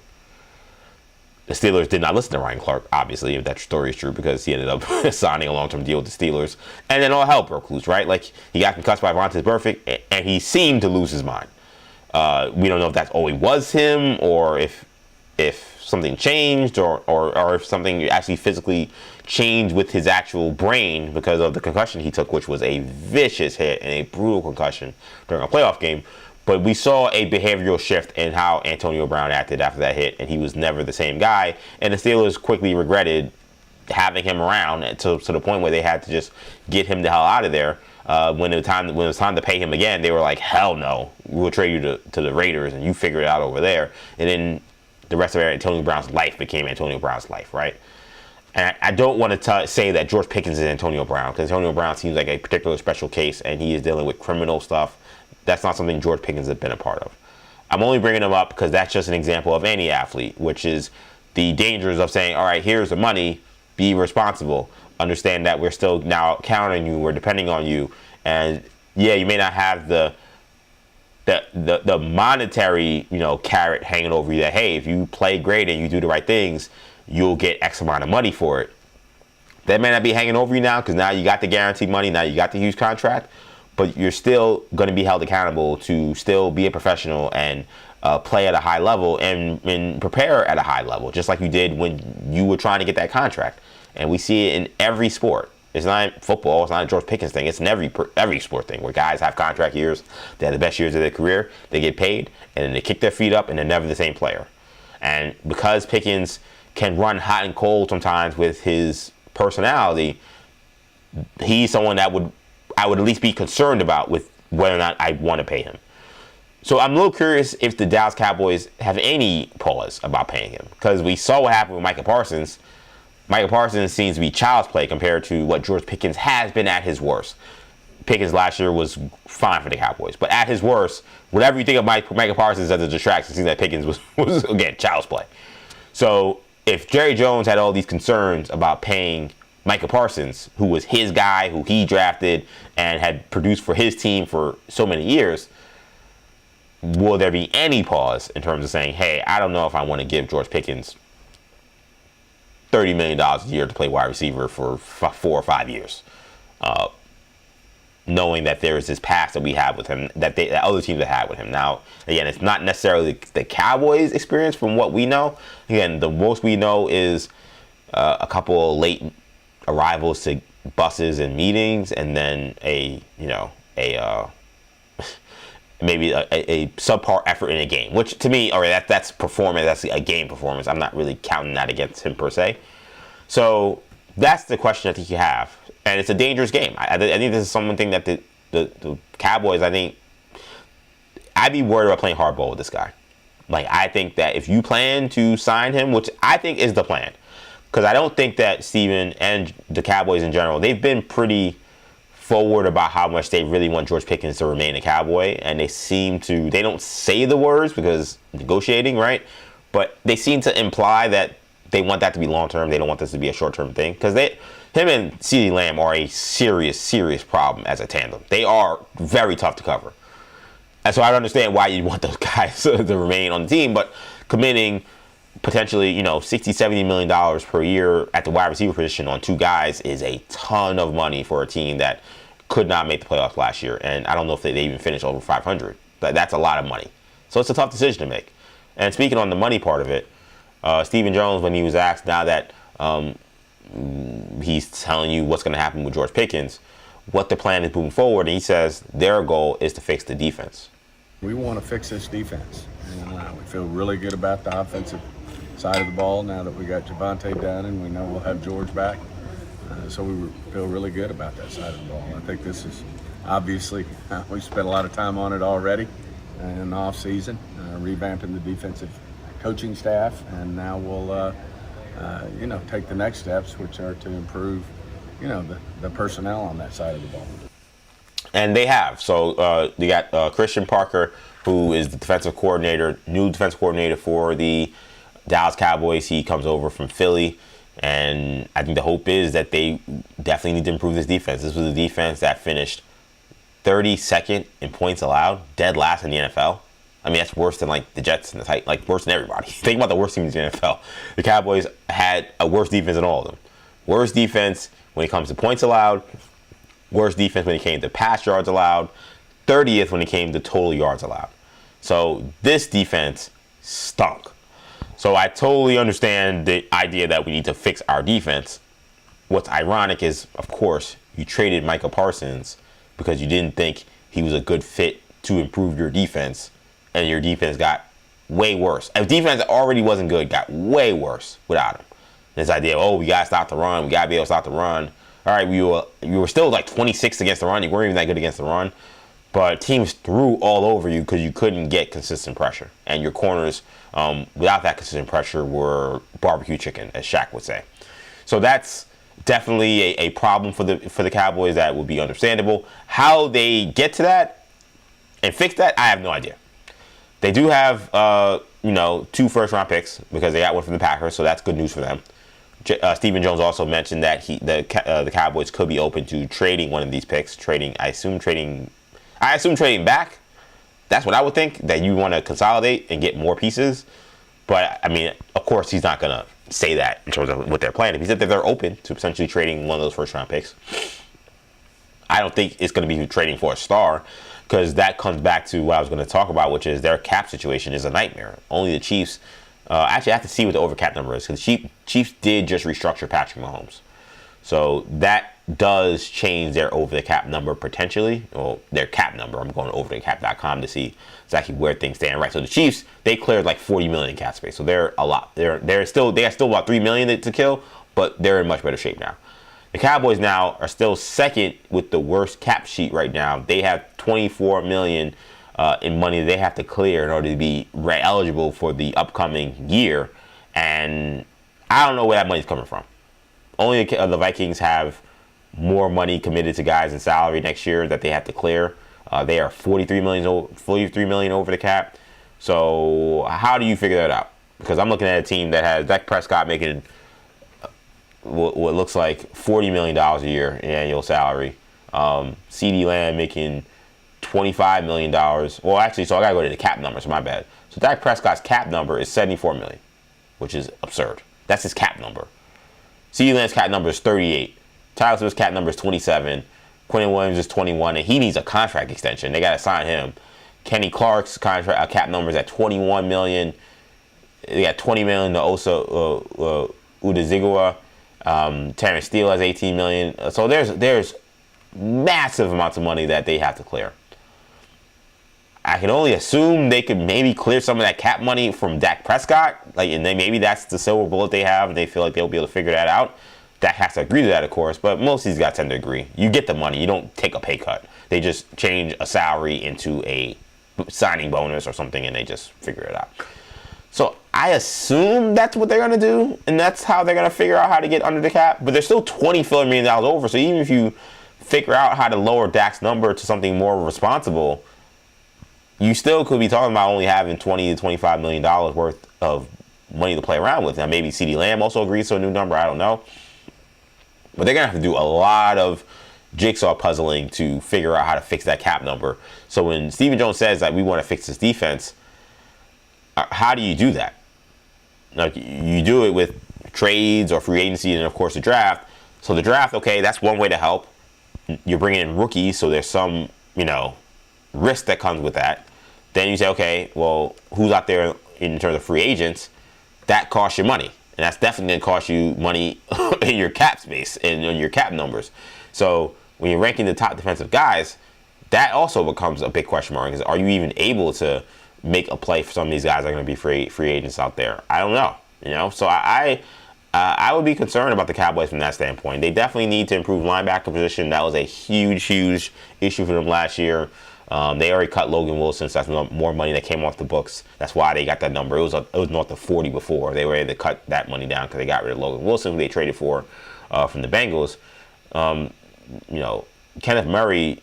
G: The Steelers did not listen to Ryan Clark, obviously, if that story is true, because he ended up signing a long-term deal with the Steelers. And then all hell broke loose, right? Like, he got concussed by Vontaze Burfict, and he seemed to lose his mind. We don't know if that's always was him, or if something changed, or if something actually physically changed with his actual brain because of the concussion he took, which was a vicious hit and a brutal concussion during a playoff game. But we saw a behavioral shift in how Antonio Brown acted after that hit, and he was never the same guy. And the Steelers quickly regretted having him around to the point where they had to just get him the hell out of there. When it was time to pay him again, they were like, hell no, we'll trade you to the Raiders, and you figure it out over there. And then the rest of Antonio Brown's life became Antonio Brown's life, right? And I don't want to say that George Pickens is Antonio Brown, because Antonio Brown seems like a particular special case, and he is dealing with criminal stuff. That's not something George Pickens has been a part of. I'm only bringing him up because that's just an example of any athlete, which is the dangers of saying, all right, here's the money, be responsible. Understand that we're still now counting you, we're depending on you. And yeah, you may not have the monetary, carrot hanging over you that, hey, if you play great and you do the right things, you'll get X amount of money for it. That may not be hanging over you now because now you got the guaranteed money, now you got the huge contract. But you're still going to be held accountable to still be a professional and play at a high level and prepare at a high level, just like you did when you were trying to get that contract. And we see it in every sport. It's not football. It's not a George Pickens thing. It's in every sport thing where guys have contract years. They have the best years of their career. They get paid, and then they kick their feet up, and they're never the same player. And because Pickens can run hot and cold sometimes with his personality, he's someone that I would at least be concerned about with whether or not I want to pay him. So I'm a little curious if the Dallas Cowboys have any pause about paying him, because we saw what happened with Micah Parsons. Micah Parsons seems to be child's play compared to what George Pickens has been at his worst. Pickens last year was fine for the Cowboys, but at his worst, whatever you think of Micah Parsons as a distraction, it seems that Pickens was again child's play. So if Jerry Jones had all these concerns about paying Micah Parsons, who was his guy, who he drafted and had produced for his team for so many years, will there be any pause in terms of saying, hey, I don't know if I want to give George Pickens $30 million a year to play wide receiver for 4 or 5 years, knowing that there is this past that we have with him, that other teams have had with him. Now, again, it's not necessarily the Cowboys' experience from what we know. Again, the most we know is a couple of late arrivals to buses and meetings, and then maybe a subpar effort in a game, which to me, that's performance. That's a game performance. I'm not really counting that against him per se. So that's the question I think you have, and it's a dangerous game. I think this is something that the Cowboys, I'd be worried about playing hardball with this guy. Like, I think that if you plan to sign him, which I think is the plan, because I don't think that Steven and the Cowboys in general, they've been pretty forward about how much they really want George Pickens to remain a Cowboy, and they don't say the words because negotiating, right? But they seem to imply that they want that to be long-term. They don't want this to be a short-term thing, because him and CeeDee Lamb are a serious, serious problem as a tandem. They are very tough to cover. And so I don't understand why you want those guys to remain on the team, but committing potentially, $60-70 million per year at the wide receiver position on 2 guys is a ton of money for a team that could not make the playoffs last year. And I don't know if they even finished over 500. That's a lot of money. So it's a tough decision to make. And speaking on the money part of it, Stephen Jones, when he was asked now that he's telling you what's going to happen with George Pickens, what the plan is moving forward, and he says their goal is to fix the defense.
H: We want to fix this defense. And we feel really good about the offensive side of the ball now that we got Javonte done, and we know we'll have George back. So we feel really good about that side of the ball. I think this is obviously, we spent a lot of time on it already in the off season, revamping the defensive coaching staff, and now we'll take the next steps, which are to improve the personnel on that side of the ball.
G: And they have. So they got Christian Parker, who is the new defensive coordinator for the Dallas Cowboys. He comes over from Philly, and I think the hope is that they definitely need to improve this defense. This was a defense that finished 32nd in points allowed, dead last in the NFL. I mean, that's worse than the Jets and the Titans, worse than everybody. Think about the worst teams in the NFL. The Cowboys had a worse defense than all of them. Worst defense when it comes to points allowed, worst defense when it came to pass yards allowed, 30th when it came to total yards allowed. So this defense stunk. So I totally understand the idea that we need to fix our defense. What's ironic is, of course, you traded Micah Parsons because you didn't think he was a good fit to improve your defense, and your defense got way worse. And defense that already wasn't good got way worse without him. This idea of, we got to stop the run. We got to be able to stop the run. All right, you were still 26th against the run. You weren't even that good against the run. But teams threw all over you because you couldn't get consistent pressure. And your corners, without that consistent pressure, were barbecue chicken, as Shaq would say. So that's definitely a problem for the Cowboys that would be understandable. How they get to that and fix that, I have no idea. They do have 2 first-round picks because they got one from the Packers, so that's good news for them. Stephen Jones also mentioned that the Cowboys could be open to trading one of these picks. I assume trading back. That's what I would think, that you want to consolidate and get more pieces. But, I mean, of course, he's not going to say that in terms of what they're planning. He said that they're open to potentially trading one of those first-round picks. I don't think it's going to be trading for a star, because that comes back to what I was going to talk about, which is their cap situation is a nightmare. Only the Chiefs... actually, I have to see what the overcap number is, because the Chiefs did just restructure Patrick Mahomes. So that does change their over the cap number potentially, or their cap number. I'm going to overthecap.com to see exactly where things stand. Right, so the Chiefs, they cleared like 40 million in cap space, so they're a lot. They got still about 3 million to kill, but they're in much better shape now. The Cowboys now are still second with the worst cap sheet right now. They have 24 million in money they have to clear in order to be eligible for the upcoming year, and I don't know where that money's coming from. Only the Vikings have more money committed to guys in salary next year that they have to clear. They are 43 million over the cap. So how do you figure that out? Because I'm looking at a team that has Dak Prescott making what looks like $40 million a year in annual salary. CeeDee Lamb making $25 million. Well, actually, so I got to go to the cap numbers. My bad. So Dak Prescott's cap number is $74 million, which is absurd. That's his cap number. CeeDee Lamb's cap number is 38. Tyler Swift's cap number is 27. Quentin Williams is 21, and he needs a contract extension. They got to sign him. Kenny Clark's contract cap number is at 21 million. They got 20 million to Osa Udezigua. Terrence Steele has 18 million. So there's massive amounts of money that they have to clear. I can only assume they could maybe clear some of that cap money from Dak Prescott, and then maybe that's the silver bullet they have, and they feel like they'll be able to figure that out. Dak has to agree to that, of course, but most of these guys tend to agree. You get the money. You don't take a pay cut. They just change a salary into a signing bonus or something, and they just figure it out. So I assume that's what they're going to do, and that's how they're going to figure out how to get under the cap. But they're still $24 million over, so even if you figure out how to lower Dak's number to something more responsible, you still could be talking about only having $20 to $25 million worth of money to play around with. Now, maybe CeeDee Lamb also agrees to a new number. I don't know. But they're going to have to do a lot of jigsaw puzzling to figure out how to fix that cap number. So when Stephen Jones says that we want to fix this defense, how do you do that? Like, you do it with trades or free agency and, of course, the draft. So the draft, okay, that's one way to help. You're bringing in rookies, so there's some, risk that comes with that. Then you say, okay, well, who's out there in terms of free agents? That costs you money. And that's definitely going to cost you money in your cap space and in your cap numbers. So when you're ranking the top defensive guys, that also becomes a big question mark. Is, are you even able to make a play for some of these guys that are going to be free agents out there? I don't know. So I would be concerned about the Cowboys from that standpoint. They definitely need to improve linebacker position. That was a huge issue for them last year. They already cut Logan Wilson, so that's more money that came off the books. That's why they got that number. It was north of 40 before. They were able to cut that money down because they got rid of Logan Wilson, who they traded for from the Bengals. Kenneth Murray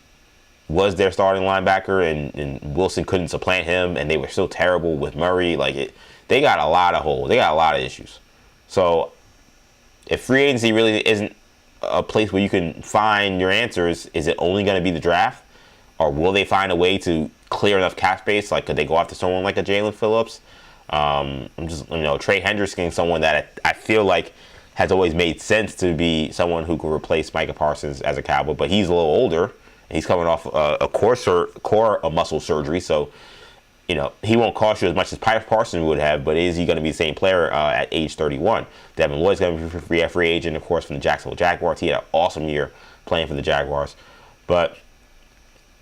G: was their starting linebacker, and Wilson couldn't supplant him, and they were still terrible with Murray. They got a lot of holes. They got a lot of issues. So if free agency really isn't a place where you can find your answers, is it only going to be the draft? Or will they find a way to clear enough cap space? Like, could they go after someone like a Jalen Phillips? Trey Hendrickson, someone that I feel like has always made sense to be someone who could replace Micah Parsons as a Cowboy, but he's a little older, and he's coming off a core muscle surgery, so he won't cost you as much as Parsons would have, but is he going to be the same player at age 31? Devin Lloyd's going to be a free agent, of course, from the Jacksonville Jaguars. He had an awesome year playing for the Jaguars, but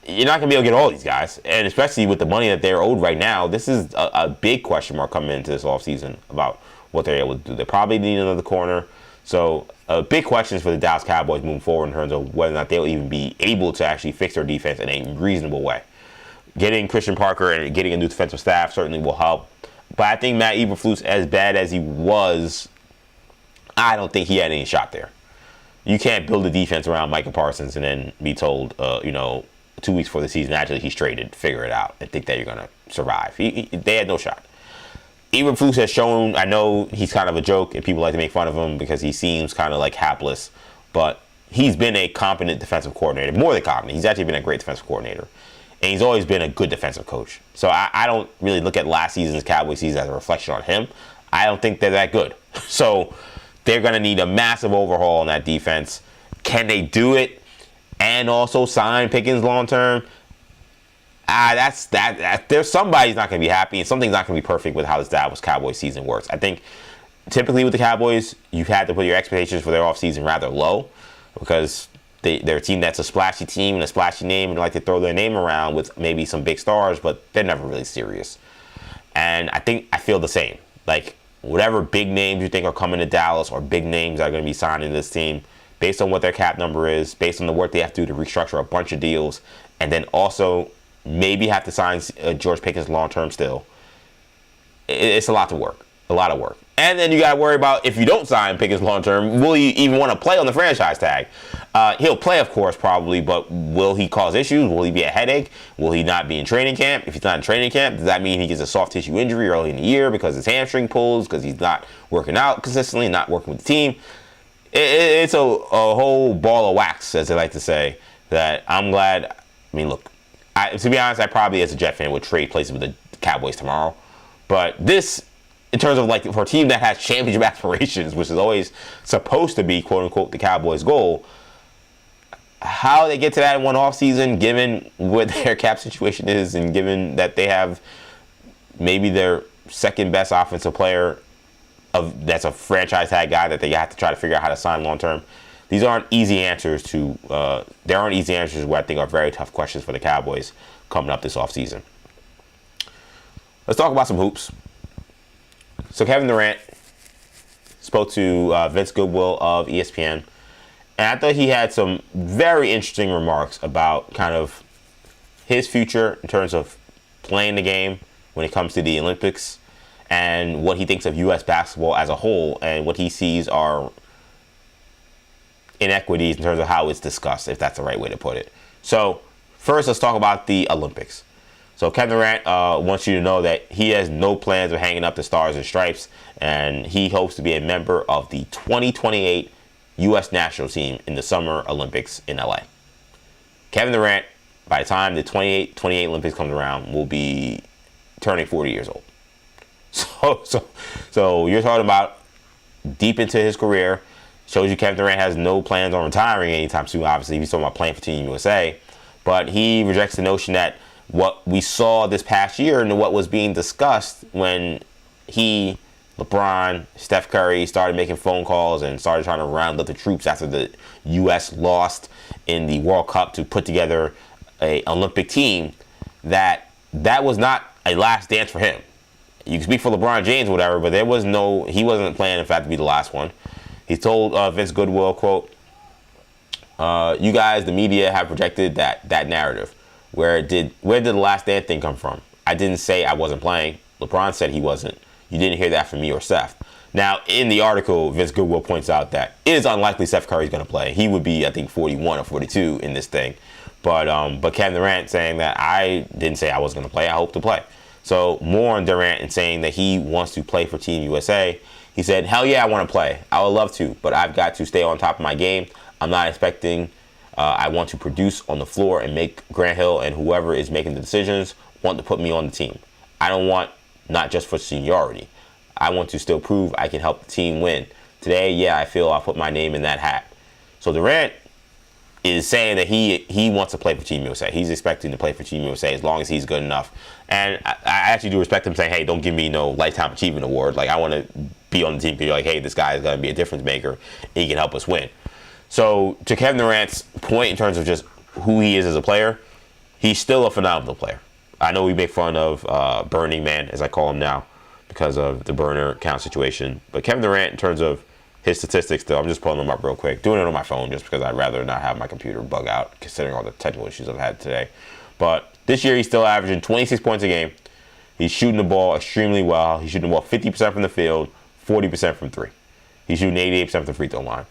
G: you're not going to be able to get all these guys, and especially with the money that they're owed right now, this is a big question mark coming into this offseason about what they're able to do. They probably need another corner. So big questions for the Dallas Cowboys moving forward in terms of whether or not they'll even be able to actually fix their defense in a reasonable way. Getting Christian Parker and getting a new defensive staff certainly will help. But I think Matt Eberflus, as bad as he was, I don't think he had any shot there. You can't build a defense around Micah Parsons and then be told, 2 weeks before the season, actually, he's traded, figure it out, and think that you're going to survive. They had no shot. Eberflus has shown, I know he's kind of a joke, and people like to make fun of him because he seems kind of like hapless, but he's been a competent defensive coordinator, more than competent. He's actually been a great defensive coordinator, and he's always been a good defensive coach. So I don't really look at last season's Cowboys season as a reflection on him. I don't think they're that good. So they're going to need a massive overhaul on that defense. Can they do it and also sign Pickens long term? There's somebody's not going to be happy, and something's not going to be perfect with how this Dallas Cowboys season works. I think typically with the Cowboys, you've had to put your expectations for their offseason rather low because They're a team that's a splashy team and a splashy name, and like to throw their name around with maybe some big stars, but they're never really serious. And I feel the same. Like, whatever big names you think are coming to Dallas or big names that are going to be signed into this team, based on what their cap number is, based on the work they have to do to restructure a bunch of deals, and then also maybe have to sign George Pickens long-term still, it's a lot of work. And then you got to worry about, if you don't sign Pickens long-term, will he even want to play on the franchise tag? He'll play, of course, probably, but will he cause issues? Will he be a headache? Will he not be in training camp? If he's not in training camp, does that mean he gets a soft tissue injury early in the year because his hamstring pulls, because he's not working out consistently, not working with the team? It's a whole ball of wax, as they like to say, that I'm glad. I mean, look, to be honest, I probably, as a Jet fan, would trade places with the Cowboys tomorrow. But this, in terms of, like, for a team that has championship aspirations, which is always supposed to be, quote unquote, the Cowboys' goal, how they get to that in one offseason, given what their cap situation is, and given that they have maybe their second best offensive player that's a franchise tag guy that they have to try to figure out how to sign long term. These aren't easy answers to. There aren't easy answers what I think are very tough questions for the Cowboys coming up this offseason. Let's talk about some hoops. So Kevin Durant spoke to Vince Goodwill of ESPN, and I thought he had some very interesting remarks about kind of his future in terms of playing the game when it comes to the Olympics, and what he thinks of U.S. basketball as a whole, and what he sees are inequities in terms of how it's discussed, if that's the right way to put it. So first, let's talk about the Olympics. So Kevin Durant wants you to know that he has no plans of hanging up the stars and stripes, and he hopes to be a member of the 2028 U.S. national team in the Summer Olympics in L.A. Kevin Durant, by the time the 28 Olympics comes around, will be turning 40 years old. So you're talking about deep into his career. Shows you Kevin Durant has no plans on retiring anytime soon, obviously. He's talking about playing for Team USA. But he rejects the notion that what we saw this past year and what was being discussed when he, LeBron, Steph Curry started making phone calls and started trying to round up the troops after the U.S. lost in the World Cup to put together an Olympic team, that was not a last dance for him. You can speak for LeBron James or whatever, but he wasn't planning, in fact, to be the last one. He told Vince Goodwill, quote, you guys, the media, have projected that narrative. Where did the last dance thing come from? I didn't say I wasn't playing. LeBron said he wasn't. You didn't hear that from me or Steph. Now, in the article, Vince Goodwill points out that it is unlikely Steph Curry's going to play. He would be, I think, 41 or 42 in this thing. But Kevin Durant saying that I didn't say I was going to play. I hope to play. So more on Durant and saying that he wants to play for Team USA. He said, hell yeah, I want to play. I would love to, but I've got to stay on top of my game. I'm not expecting I want to produce on the floor and make Grant Hill and whoever is making the decisions want to put me on the team. I don't want not just for seniority. I want to still prove I can help the team win. Today, yeah, I feel I'll put my name in that hat. So Durant is saying that he wants to play for Team USA. He's expecting to play for Team USA as long as he's good enough. And I actually do respect him saying, hey, don't give me no Lifetime Achievement Award. Like, I want to be on the team because you're like, hey, this guy is going to be a difference maker. He can help us win. So to Kevin Durant's point in terms of just who he is as a player, he's still a phenomenal player. I know we make fun of Burning Man, as I call him now, because of the burner count situation. But Kevin Durant, in terms of his statistics, though, I'm just pulling them up real quick. Doing it on my phone just because I'd rather not have my computer bug out, considering all the technical issues I've had today. But this year, he's still averaging 26 points a game. He's shooting the ball extremely well. He's shooting the ball 50% from the field, 40% from three. He's shooting 88% from the free throw line.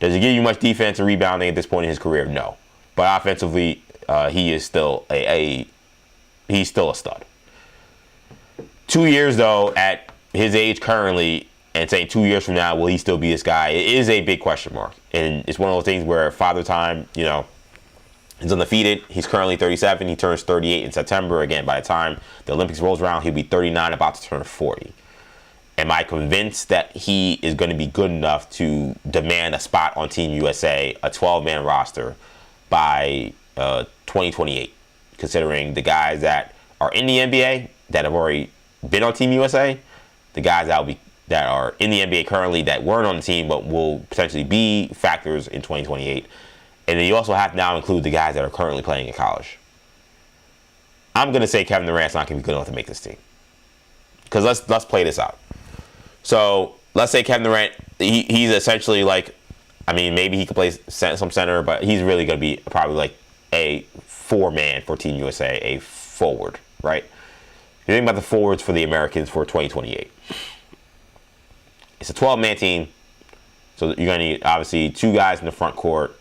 G: Does he give you much defense and rebounding at this point in his career? No. But offensively, he is still he's still a stud. 2 years, though, at his age currently, and saying 2 years from now, will he still be this guy? It is a big question mark. And it's one of those things where Father Time, he's undefeated. He's currently 37. He turns 38 in September. Again, by the time the Olympics rolls around, he'll be 39, about to turn 40. Am I convinced that he is going to be good enough to demand a spot on Team USA, a 12-man roster, by 2028, considering the guys that are in the NBA that have already been on Team USA, the guys that are in the NBA currently that weren't on the team but will potentially be factors in 2028, And then you also have to now include the guys that are currently playing in college. I'm going to say Kevin Durant's not going to be good enough to make this team. Because let's play this out. So let's say Kevin Durant, he's essentially like, I mean, maybe he could play some center, but he's really going to be probably like a 4-man for Team USA, a forward, right? You think about the forwards for the Americans for 2028. It's a 12-man team, so you're going to need, obviously, 2 guys in the front court,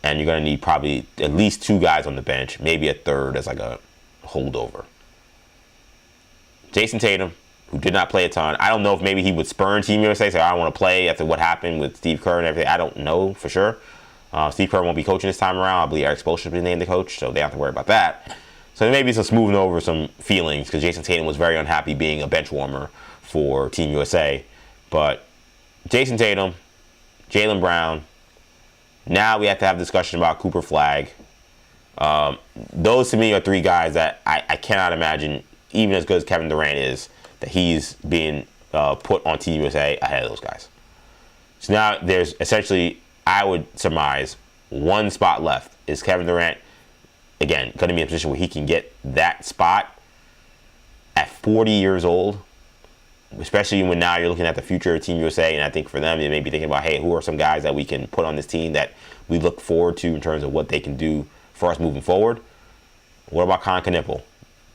G: and you're going to need probably at least 2 guys on the bench, maybe a third as like a holdover. Jason Tatum, who did not play a ton. I don't know if maybe he would spurn Team USA, say, I don't want to play after what happened with Steve Kerr and everything. I don't know for sure. Steve Kerr won't be coaching this time around. I believe Eric Spoelstra will be named the coach, so they don't have to worry about that. So there may be some smoothing over some feelings because Jason Tatum was very unhappy being a bench warmer for Team USA. But Jason Tatum, Jaylen Brown, now we have to have a discussion about Cooper Flagg. Those to me are 3 guys that I cannot imagine, even as good as Kevin Durant is, that he's being put on Team USA ahead of those guys. So now there's essentially, I would surmise, 1 spot left. Is Kevin Durant, again, going to be in a position where he can get that spot at 40 years old? Especially when now you're looking at the future of Team USA, and I think for them, they may be thinking about, hey, who are some guys that we can put on this team that we look forward to in terms of what they can do for us moving forward? What about Con Knipple,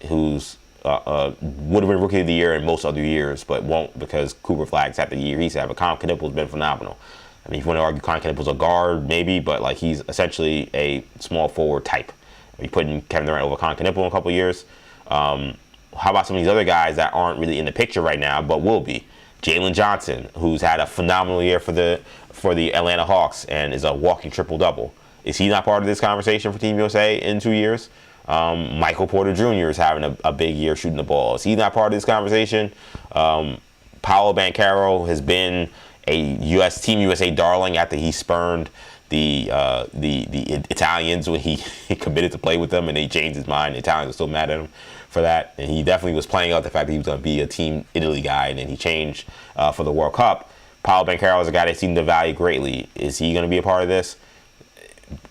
G: who's would have been Rookie of the Year in most other years, but won't because Cooper Flagg's had the year he's had. But Con Knipple's been phenomenal. I mean, if you want to argue Con Knipple's a guard, maybe, but like he's essentially a small forward type. You're putting Kevin Durant over Con Knipple in a couple of years. How about some of these other guys that aren't really in the picture right now, but will be? Jalen Johnson, who's had a phenomenal year for the Atlanta Hawks and is a walking triple-double. Is he not part of this conversation for Team USA in 2 years? Michael Porter Jr. is having a big year shooting the ball. Is he not part of this conversation? Paolo Banchero has been a Team USA darling after he spurned the Italians when he committed to play with them and they changed his mind. The Italians are still mad at him for that. And he definitely was playing out the fact that he was going to be a Team Italy guy, and then he changed for the World Cup. Paolo Banchero is a guy they seem to value greatly. Is he going to be a part of this?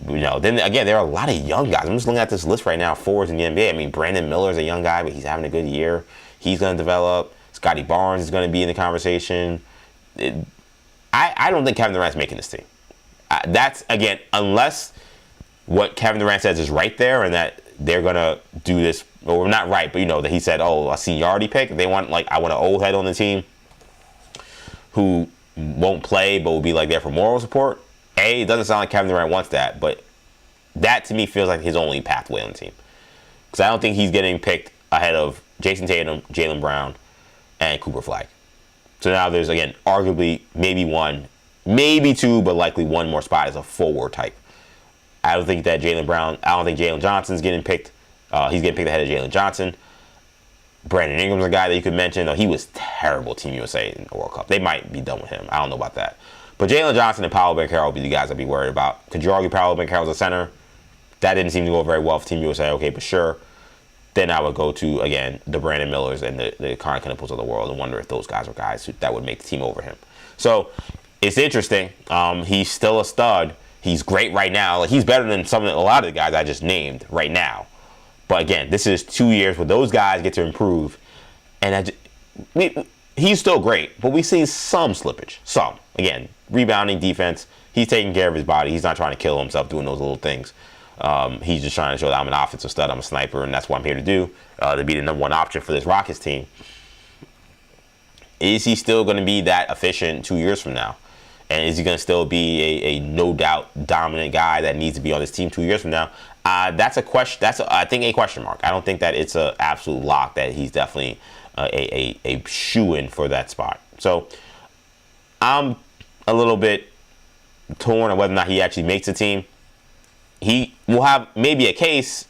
G: Then again, there are a lot of young guys. I'm just looking at this list right now, forwards in the NBA. I mean, Brandon Miller's a young guy, but he's having a good year. He's going to develop. Scotty Barnes is going to be in the conversation. I don't think Kevin Durant's making this team. That's, again, unless what Kevin Durant says is right there and that they're going to do this, or not right, but that he said, a seniority pick. They want, I want an old head on the team who won't play but will be there for moral support. It doesn't sound like Kevin Durant wants that, but that to me feels like his only pathway on the team. Because I don't think he's getting picked ahead of Jason Tatum, Jaylen Brown, and Cooper Flagg. So now there's, again, arguably maybe 1, maybe 2, but likely 1 more spot as a forward type. I don't think Jalen Johnson's getting picked. He's getting picked ahead of Jalen Johnson. Brandon Ingram's a guy that you could mention. He was terrible Team USA in the World Cup. They might be done with him. I don't know about that. But Jalen Johnson and Paolo Banchero will be the guys I'd be worried about. Could you argue Paolo Banchero's a center? That didn't seem to go very well for Team USA. Okay, but sure. Then I would go to, again, the Brandon Millers and the Con Knipples of the world and wonder if those guys are guys that would make the team over him. So it's interesting. He's still a stud. He's great right now. He's better than a lot of the guys I just named right now. But again, this is 2 years where those guys get to improve. And he's still great, but we see some slippage. Some. Again, rebounding, defense. He's taking care of his body. He's not trying to kill himself doing those little things. He's just trying to show that I'm an offensive stud, I'm a sniper, and that's what I'm here to do, to be the number 1 option for this Rockets team. Is he still going to be that efficient 2 years from now? And is he going to still be a no doubt dominant guy that needs to be on this team 2 years from now? That's a question. I think a question mark. I don't think that it's an absolute lock that he's definitely a shoo-in for that spot. So I'm a little bit torn on whether or not he actually makes the team. He will have maybe a case,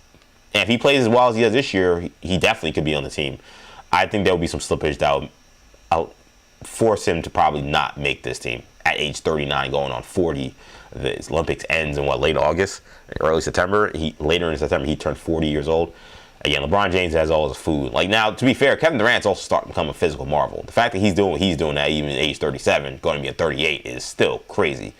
G: and if he plays as well as he does this year, he definitely could be on the team. I think there will be some slippage that will force him to probably not make this team at age 39, going on 40. The Olympics ends in late August, early September. Later in September, he turned 40 years old. Again, LeBron James has all his food. Now, to be fair, Kevin Durant's also starting to become a physical marvel. The fact that he's doing what he's doing at even age 37, going to be at 38, is still crazy.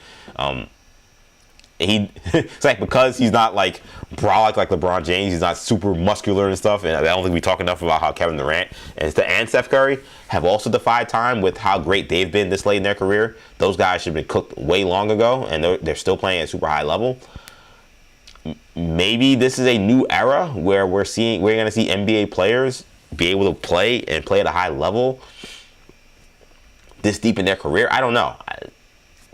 G: it's like because he's not like brolic like LeBron James, he's not super muscular and stuff. And I don't think we talk enough about how Kevin Durant and Steph Curry have also defied time with how great they've been this late in their career. Those guys should have been cooked way long ago, and they're still playing at a super high level. Maybe this is a new era where we're going to see NBA players be able to play at a high level this deep in their career. I don't know.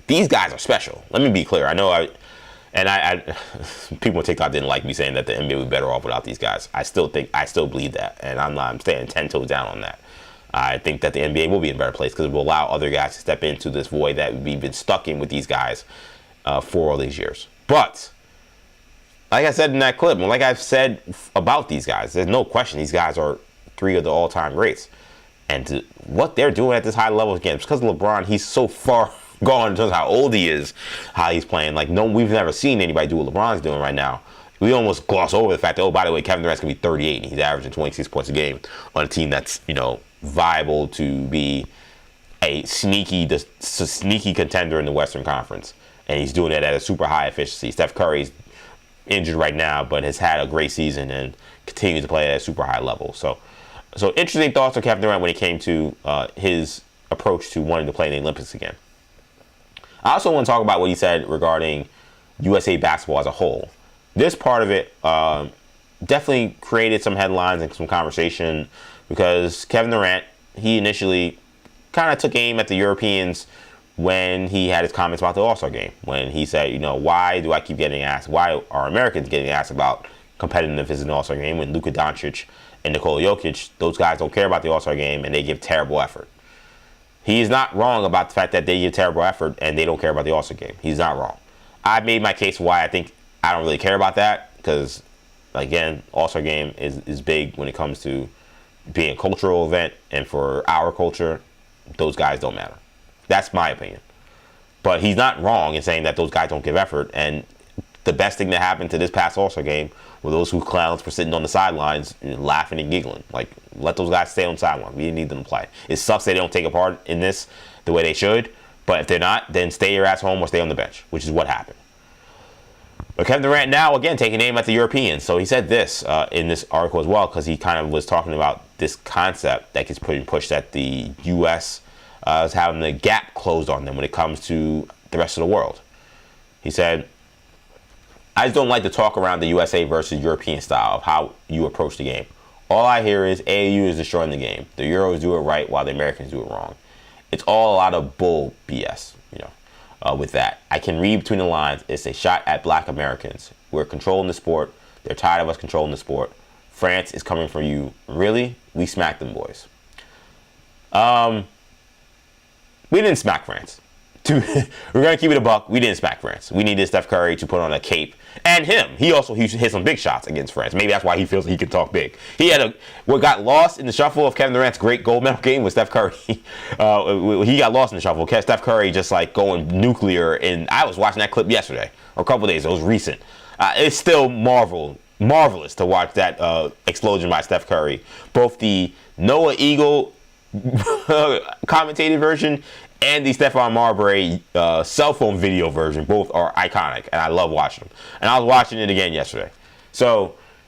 G: These guys are special. Let me be clear. I know people on TikTok didn't like me saying that the NBA would be better off without these guys. I still believe that, and I'm staying 10 toes down on that. I think that the NBA will be in a better place because it will allow other guys to step into this void that we've been stuck in with these guys for all these years. But like I said in that clip, and like I've said about these guys, there's no question these guys are 3 of the all-time greats. And what they're doing at this high level, again, it's because of LeBron, he's so far gone in terms of how old he is, how he's playing. Like, no, we've never seen anybody do what LeBron's doing right now. We almost gloss over the fact that, oh, by the way, Kevin Durant's going to be 38, and he's averaging 26 points a game on a team that's, viable to be a sneaky contender in the Western Conference. And he's doing it at a super high efficiency. Steph Curry's injured right now, but has had a great season and continues to play at a super high level. So interesting thoughts on Kevin Durant when it came to his approach to wanting to play in the Olympics again. I also want to talk about what he said regarding USA basketball as a whole. This part of it definitely created some headlines and some conversation because Kevin Durant, he initially kind of took aim at the Europeans when he had his comments about the All-Star game. When he said, why do I keep getting asked, why are Americans getting asked about competitiveness in the All-Star game when Luka Doncic and Nikola Jokic, those guys don't care about the All-Star game and they give terrible effort. He is not wrong about the fact that they give terrible effort and they don't care about the All-Star game. He's not wrong. I've made my case why I think I don't really care about that because, again, All-Star game is big when it comes to being a cultural event, and for our culture, those guys don't matter. That's my opinion. But he's not wrong in saying that those guys don't give effort, and the best thing that happened to this past All-Star game were those who clowns for sitting on the sidelines laughing and giggling. Like, let those guys stay on the sidelines. We didn't need them to play. It sucks they don't take a part in this the way they should, but if they're not, then stay your ass home or stay on the bench, which is what happened. But Kevin Durant now, again, taking aim at the Europeans. So he said this in this article as well, because he kind of was talking about this concept that gets pushed that the U.S. Is having the gap closed on them when it comes to the rest of the world. He said, I just don't like to talk around the USA versus European style of how you approach the game. All I hear is AAU is destroying the game. The Euros do it right while the Americans do it wrong. It's all a lot of bull BS, with that. I can read between the lines. It's a shot at black Americans. We're controlling the sport. They're tired of us controlling the sport. France is coming for you. Really? We smacked them boys. We didn't smack France. We're going to keep it a buck. We didn't smack France. We needed Steph Curry to put on a cape. And him. He hit some big shots against France. Maybe that's why he feels he can talk big. What got lost in the shuffle of Kevin Durant's great gold medal game was Steph Curry. He got lost in the shuffle. Steph Curry just like going nuclear. And I was watching that clip yesterday, or a couple days. It was recent. It's still marvelous to watch that explosion by Steph Curry. Both the Noah Eagle commentated version and the Stephon Marbury cell phone video version, both are iconic, and I love watching them. And I was watching it again yesterday.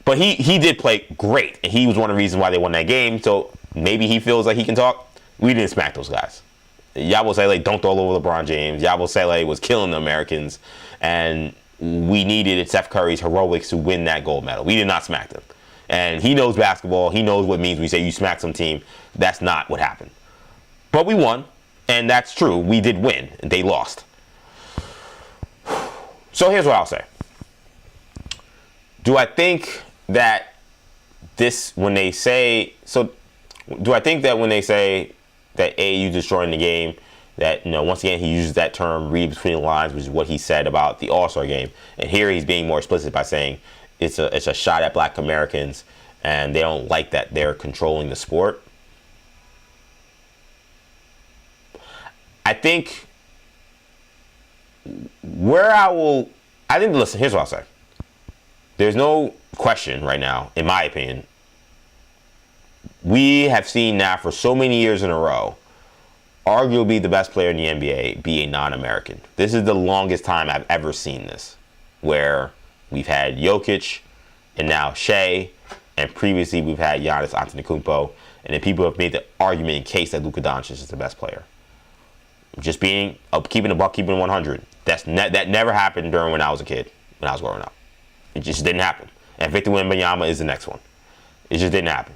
G: But he did play great, and he was one of the reasons why they won that game. So maybe he feels like he can talk. We didn't smack those guys. Yabusele dunked all over LeBron James. Yabusele was killing the Americans, and we needed Steph Curry's heroics to win that gold medal. We did not smack them. And he knows basketball. He knows what it means when you say you smack some team. That's not what happened. But we won. And that's true. We did win. And they lost. So here's what I'll say. Do I think that do I think that when they say that AAU destroying the game, that, once again, he uses that term, read between the lines, which is what he said about the All-Star game. And here he's being more explicit by saying it's a shot at black Americans and they don't like that they're controlling the sport. I think listen, here's what I'll say. There's no question right now, in my opinion. We have seen now for so many years in a row, arguably the best player in the NBA be a non-American. This is the longest time I've ever seen this. where we've had Jokic and now Shea, and previously we've had Giannis Antetokounmpo, and then people have made the argument in case that Luka Doncic is the best player. Just keeping a buck, keeping 100. That never happened during when I was a kid, when I was growing up. It just didn't happen. And Victor Wembanyama is the next one. It just didn't happen.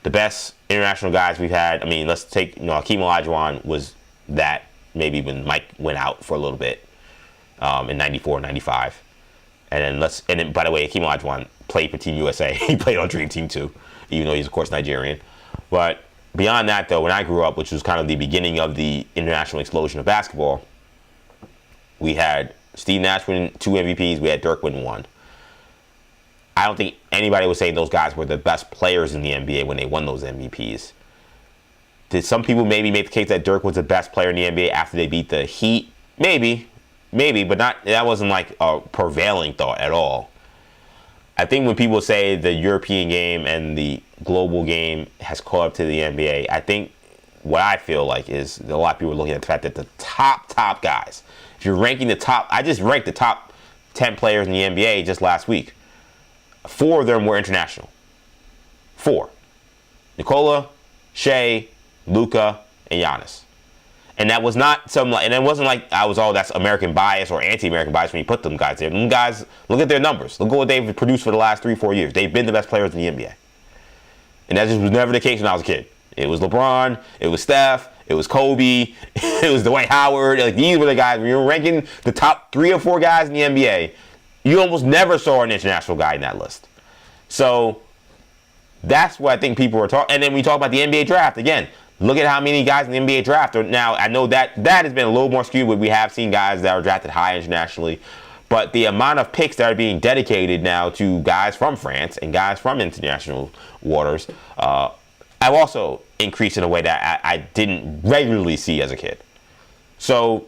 G: The best international guys we've had, I mean, let's take, Hakeem Olajuwon was that maybe when Mike went out for a little bit in 94, 95. And then, by the way, Hakeem Olajuwon played for Team USA. He played on Dream Team too, even though he's, of course, Nigerian. But beyond that, though, when I grew up, which was kind of the beginning of the international explosion of basketball, we had Steve Nash win 2 MVPs. We had Dirk win 1. I don't think anybody was saying those guys were the best players in the NBA when they won those MVPs. Did some people maybe make the case that Dirk was the best player in the NBA after they beat the Heat? Maybe, but that wasn't like a prevailing thought at all. I think when people say the European game and the global game has caught up to the NBA, I think what I feel like is a lot of people are looking at the fact that the top guys, if you're ranking the top, I just ranked the top 10 players in the NBA just last week. 4 of them were international. 4. Nikola, Shea, Luka, and Giannis. And that was not and it wasn't like that's American bias or anti-American bias when you put them guys there. Them guys, look at their numbers. Look at what they've produced for the last 3-4 years. They've been the best players in the NBA. And that just was never the case when I was a kid. It was LeBron, it was Steph, it was Kobe, it was Dwight Howard. Like, these were the guys, when you were ranking the top 3 or 4 guys in the NBA, you almost never saw an international guy in that list. So that's what I think people are talking. And then we talk about the NBA draft again. Look at how many guys in the NBA draft are now. I know that has been a little more skewed. We have seen guys that are drafted high internationally, but the amount of picks that are being dedicated now to guys from France and guys from international waters have also increased in a way that I didn't regularly see as a kid. So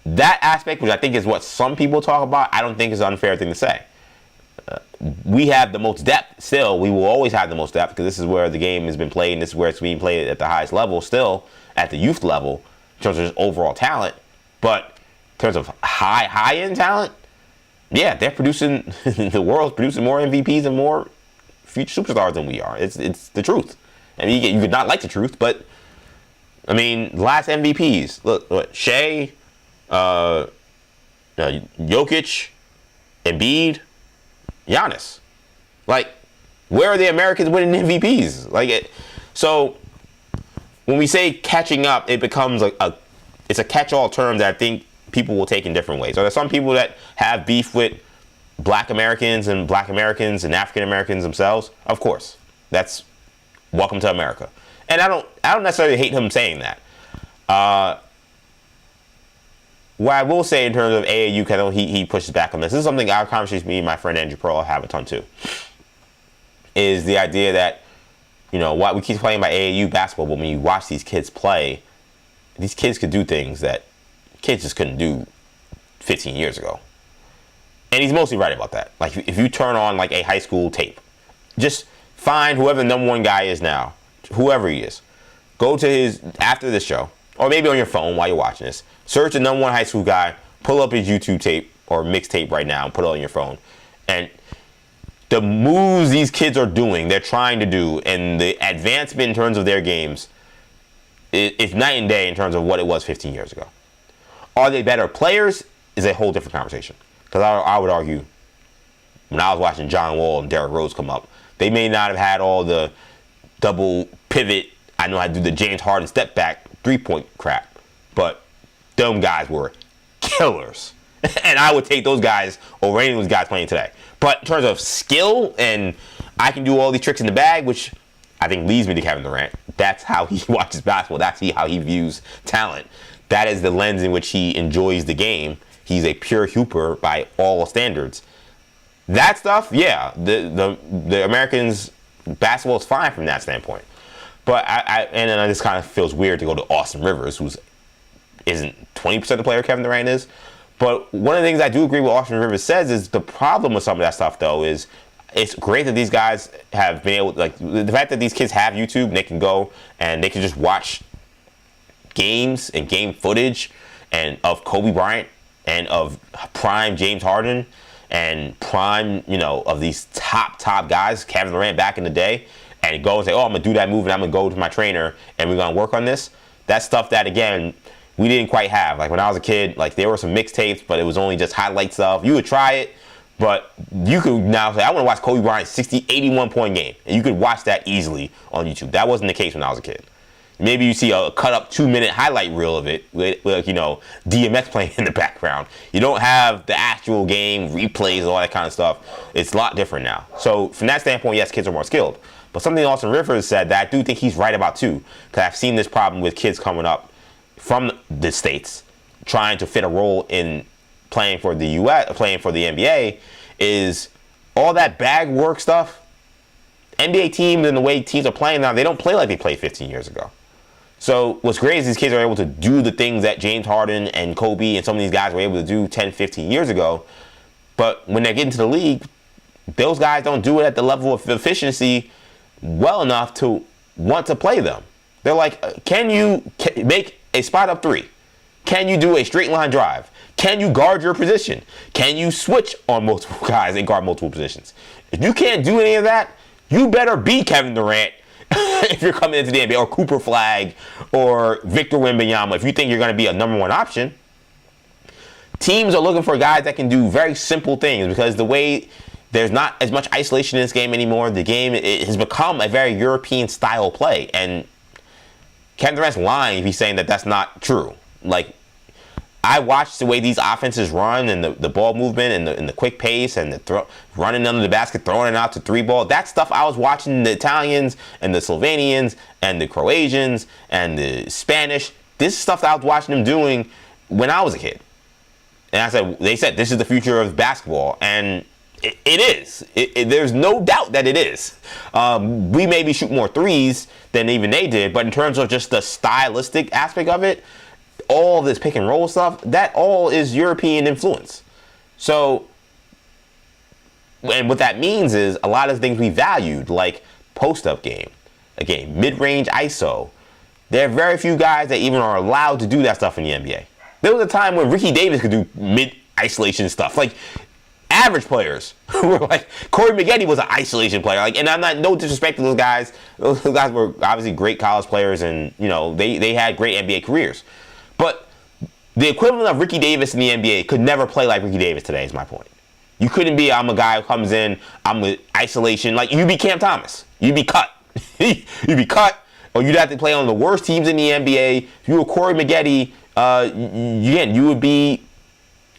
G: that aspect, which I think is what some people talk about, I don't think is an unfair thing to say. We have the most depth still. We will always have the most depth because this is where the game has been played, and this is where it's being played at the highest level still, at the youth level, in terms of just overall talent. But in terms of high-end talent, yeah, they're producing, the world's producing more MVPs and more future superstars than we are. It's the truth. I mean, you could not like the truth, but, I mean, last MVPs, look Shea, Jokic, Embiid, Giannis. Like, where are the Americans winning MVPs? So when we say catching up, it becomes it's a catch-all term that I think people will take in different ways. Are there some people that have beef with Black Americans and African Americans themselves? Of course. That's welcome to America. And I don't necessarily hate him saying that. What I will say in terms of AAU, because he pushes back on this is something our conversation, me and my friend Andrew Pearl have a ton too, is the idea that, what we keep playing about AAU basketball, but when you watch these kids play, these kids could do things that kids just couldn't do 15 years ago. And he's mostly right about that. Like, if you turn on like a high school tape, just find whoever the number 1 guy is now, whoever he is, go to after this show, or maybe on your phone while you're watching this, search the number 1 high school guy, pull up his YouTube tape or mixtape right now and put it on your phone. And the moves these kids are doing, they're trying to do, and the advancement in terms of their games, it's night and day in terms of what it was 15 years ago. Are they better players is a whole different conversation. Because I would argue, when I was watching John Wall and Derrick Rose come up, they may not have had all the double pivot, I know how to do the James Harden step back 3-point crap, but them guys were killers. And I would take those guys over any of those guys playing today. But in terms of skill, and I can do all these tricks in the bag, which I think leads me to Kevin Durant. That's how he watches basketball. That's how he views talent. That is the lens in which he enjoys the game. He's a pure hooper by all standards. That stuff, yeah, the Americans, basketball is fine from that standpoint. But and then it just kind of feels weird to go to Austin Rivers, who isn't 20% the player Kevin Durant is. But one of the things I do agree with Austin Rivers says is the problem with some of that stuff, though, is it's great that these guys have been able, like, the fact that these kids have YouTube and they can go and they can just watch games and game footage and of Kobe Bryant and of prime James Harden and prime, of these top guys, Kevin Durant back in the day, and go and say, oh, I'm going to do that move and I'm going to go to my trainer and we're going to work on this. That's stuff that, again, we didn't quite have. Like when I was a kid, like there were some mixtapes, but it was only just highlight stuff. You would try it, but you could now say, I want to watch Kobe Bryant's 81 point game. And you could watch that easily on YouTube. That wasn't the case when I was a kid. Maybe you see a cut up 2-minute highlight reel of it with DMX playing in the background. You don't have the actual game, replays, all that kind of stuff. It's a lot different now. So from that standpoint, yes, kids are more skilled. But something Austin Rivers said that I do think he's right about too. Because I've seen this problem with kids coming up from the States trying to fit a role in playing for the U.S., playing for the NBA, is all that bag work stuff. NBA teams and the way teams are playing now, they don't play like they played 15 years ago. So what's great is these kids are able to do the things that James Harden and Kobe and some of these guys were able to do 10, 15 years ago. But when they get into the league, those guys don't do it at the level of efficiency well enough to want to play them. They're like, can you make a spot up three? Can you do a straight line drive? Can you guard your position? Can you switch on multiple guys and guard multiple positions? If you can't do any of that, you better be Kevin Durant if you're coming into the NBA, or Cooper Flag, or Victor Wembanyama. If you think you're going to be a number one option, teams are looking for guys that can do very simple things, because the way there's not as much isolation in this game anymore. The game has become a very European style play, and Kevin Durant's lying if he's saying that that's not true. Like, I watched the way these offenses run, and the ball movement, and the quick pace, and the running under the basket, throwing it out to three ball. That stuff I was watching the Italians and the Slovenians and the Croatians and the Spanish. This is stuff that I was watching them doing when I was a kid. And they said this is the future of basketball, and it is. There's no doubt that it is. We maybe shoot more threes than even they did, but in terms of just the stylistic aspect of it, all this pick and roll stuff, that all is European influence. So, and what that means is a lot of the things we valued, like post-up game, again, mid-range ISO, there are very few guys that even are allowed to do that stuff in the NBA. There was a time when Ricky Davis could do mid-isolation stuff. Like, average players were like, Corey Maggette was an isolation player. Like, and I'm not, no disrespect to those guys. Those guys were obviously great college players, and, they had great NBA careers. But the equivalent of Ricky Davis in the NBA could never play like Ricky Davis today, is my point. You couldn't be, I'm a guy who comes in, I'm with isolation. Like, you'd be Cam Thomas. You'd be cut. You'd be cut, or you'd have to play on the worst teams in the NBA. If you were Corey Maggette, you would be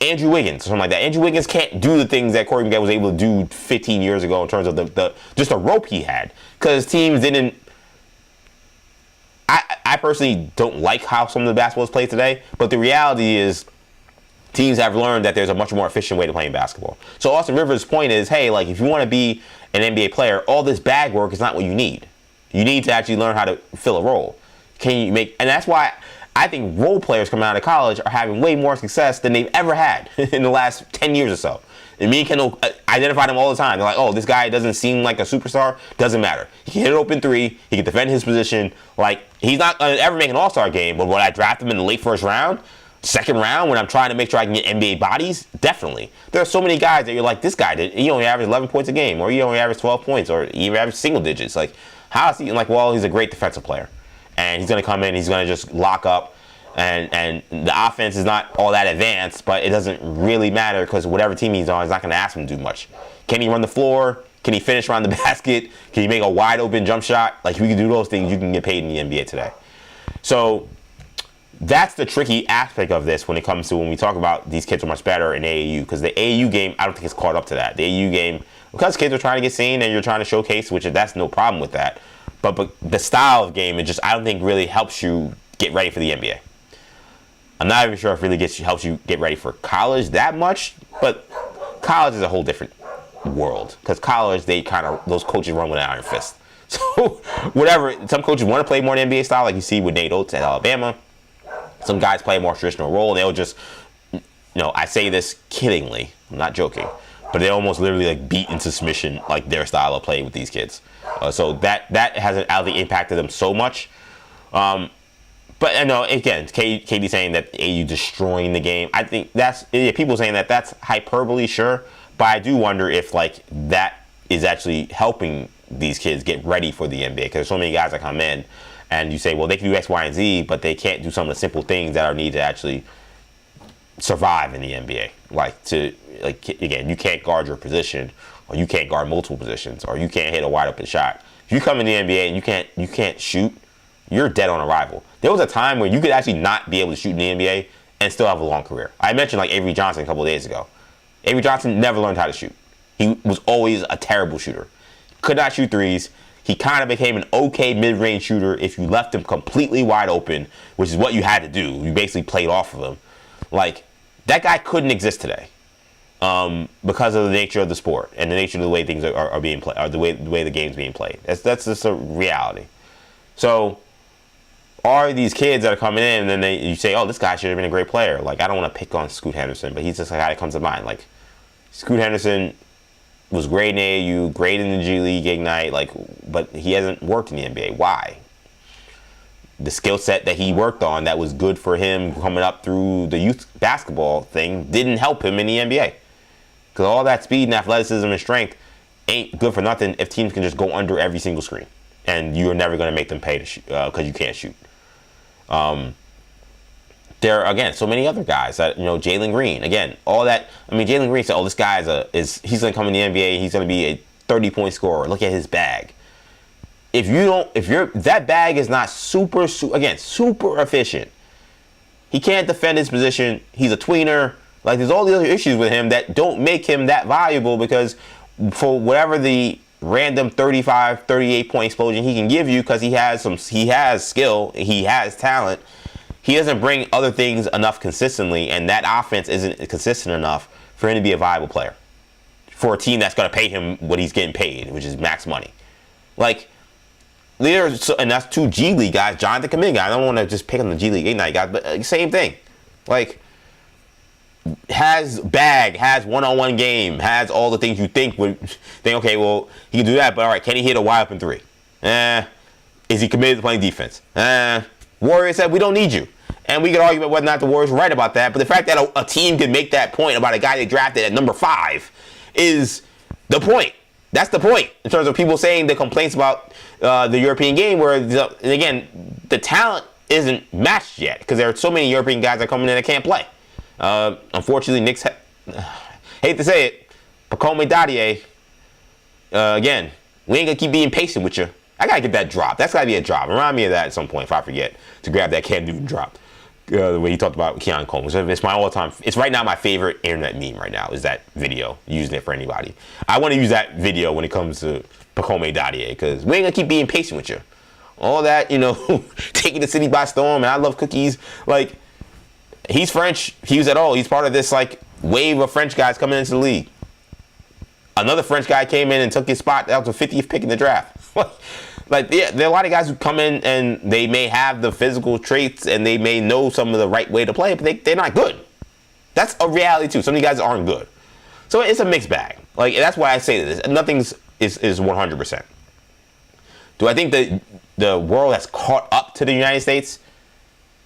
G: Andrew Wiggins, or something like that. Andrew Wiggins can't do the things that Corey Maggette was able to do 15 years ago in terms of the just the rope he had. Because teams didn't... I personally don't like how some of the basketball is played today, but the reality is teams have learned that there's a much more efficient way to play basketball. So Austin Rivers' point is, hey, like, if you want to be an NBA player, all this bag work is not what you need. You need to actually learn how to fill a role. And that's why I think role players coming out of college are having way more success than they've ever had in the last 10 years or so. And me and Kendall identify them all the time. They're like, oh, this guy doesn't seem like a superstar. Doesn't matter. He can hit an open three. He can defend his position. Like, he's not going to ever make an all-star game, but would I draft him in the late first round, second round, when I'm trying to make sure I can get NBA bodies? Definitely. There are so many guys that you're like, this guy he only averaged 11 points a game, or he only averaged 12 points, or he averaged single digits. Like, how is he? Like, well, he's a great defensive player. And he's going to come in, he's going to just lock up. And the offense is not all that advanced, but it doesn't really matter, because whatever team he's on is not going to ask him to do much. Can he run the floor? Can he finish around the basket? Can he make a wide open jump shot? Like, if you can do those things, you can get paid in the NBA today. So that's the tricky aspect of this when it comes to when we talk about these kids are much better in AAU, because the AAU game, I don't think it's caught up to that. The AAU game, because kids are trying to get seen and you're trying to showcase, which that's no problem with that. But the style of game, I don't think really helps you get ready for the NBA. I'm not even sure if it really helps you get ready for college that much, but college is a whole different world, because college, those coaches run with an iron fist. So whatever, some coaches want to play more NBA style, like you see with Nate Oates at Alabama. Some guys play a more traditional role, and they'll just, I say this kiddingly, I'm not joking, but they almost literally like beat into submission like their style of play with these kids. So that hasn't, I don't think, impacted them so much. But I know again, Katie saying that AU destroying the game. I think that's people saying that's hyperbole, sure. But I do wonder if like that is actually helping these kids get ready for the NBA, because there's so many guys that come in, and you say, well, they can do X, Y, and Z, but they can't do some of the simple things that are needed to actually survive in the NBA. Again, you can't guard your position, or you can't guard multiple positions, or you can't hit a wide open shot. If you come in the NBA and you can't shoot, you're dead on arrival. There was a time where you could actually not be able to shoot in the NBA and still have a long career. I mentioned like Avery Johnson a couple of days ago. Avery Johnson never learned how to shoot. He was always a terrible shooter. Could not shoot threes. He kind of became an okay mid-range shooter if you left him completely wide open, which is what you had to do. You basically played off of him. Like, that guy couldn't exist today because of the nature of the sport and the nature of the way things are being played, or the way the game's being played. That's just a reality. So, are these kids that are coming in, and then you say, oh, this guy should have been a great player. Like, I don't want to pick on Scoot Henderson, but he's just a guy that comes to mind. Like, Scoot Henderson was great in AAU, great in the G League Ignite, but he hasn't worked in the NBA. Why? The skill set that he worked on that was good for him coming up through the youth basketball thing didn't help him in the NBA. Because all that speed and athleticism and strength ain't good for nothing if teams can just go under every single screen. And you're never going to make them pay to shoot because you can't shoot. There are, again, so many other guys that, Jalen Green, again, all that. I mean, Jalen Green said, oh, this guy he's going to come in the NBA, he's going to be a 30-point scorer. Look at his bag. That bag is not super efficient. He can't defend his position. He's a tweener. Like, there's all the other issues with him that don't make him that valuable, because for whatever the random 35, 38-point explosion he can give you, because he has skill, he has talent, he doesn't bring other things enough consistently, and that offense isn't consistent enough for him to be a viable player for a team that's going to pay him what he's getting paid, which is max money. Like, and that's two G League guys, Jonathan Kaminga. I don't want to just pick on the G League Ignite guys, but same thing. Like, has one-on-one game, has all the things you think, okay, well, he can do that, but all right, can he hit a wide open three? Is he committed to playing defense? Warriors said, we don't need you. And we could argue about whether or not the Warriors were right about that, but the fact that a team can make that point about a guy they drafted at number 5 is the point. That's the point in terms of people saying the complaints about the European game, where, again, the talent isn't matched yet because there are so many European guys that are coming in that can't play. Unfortunately, Knicks, hate to say it, Pacome Dadier, again, we ain't going to keep being patient with you. I got to get that drop. That's got to be a drop. Remind me of that at some point if I forget to grab that Cam Newton drop. The way he talked about Keon Combs. It's my all-time. It's right now my favorite internet meme right now is that video, using it for anybody. I want to use that video when it comes to Pacome Dadier, because we ain't going to keep being patient with you. All that, taking the city by storm, and I love cookies. Like, he's French. He's part of this, wave of French guys coming into the league. Another French guy came in and took his spot. That was the 50th pick in the draft. There are a lot of guys who come in and they may have the physical traits and they may know some of the right way to play, but they're not good. That's a reality too. Some of these guys aren't good. So it's a mixed bag. That's why I say this. Nothing is 100%. Do I think that the world has caught up to the United States?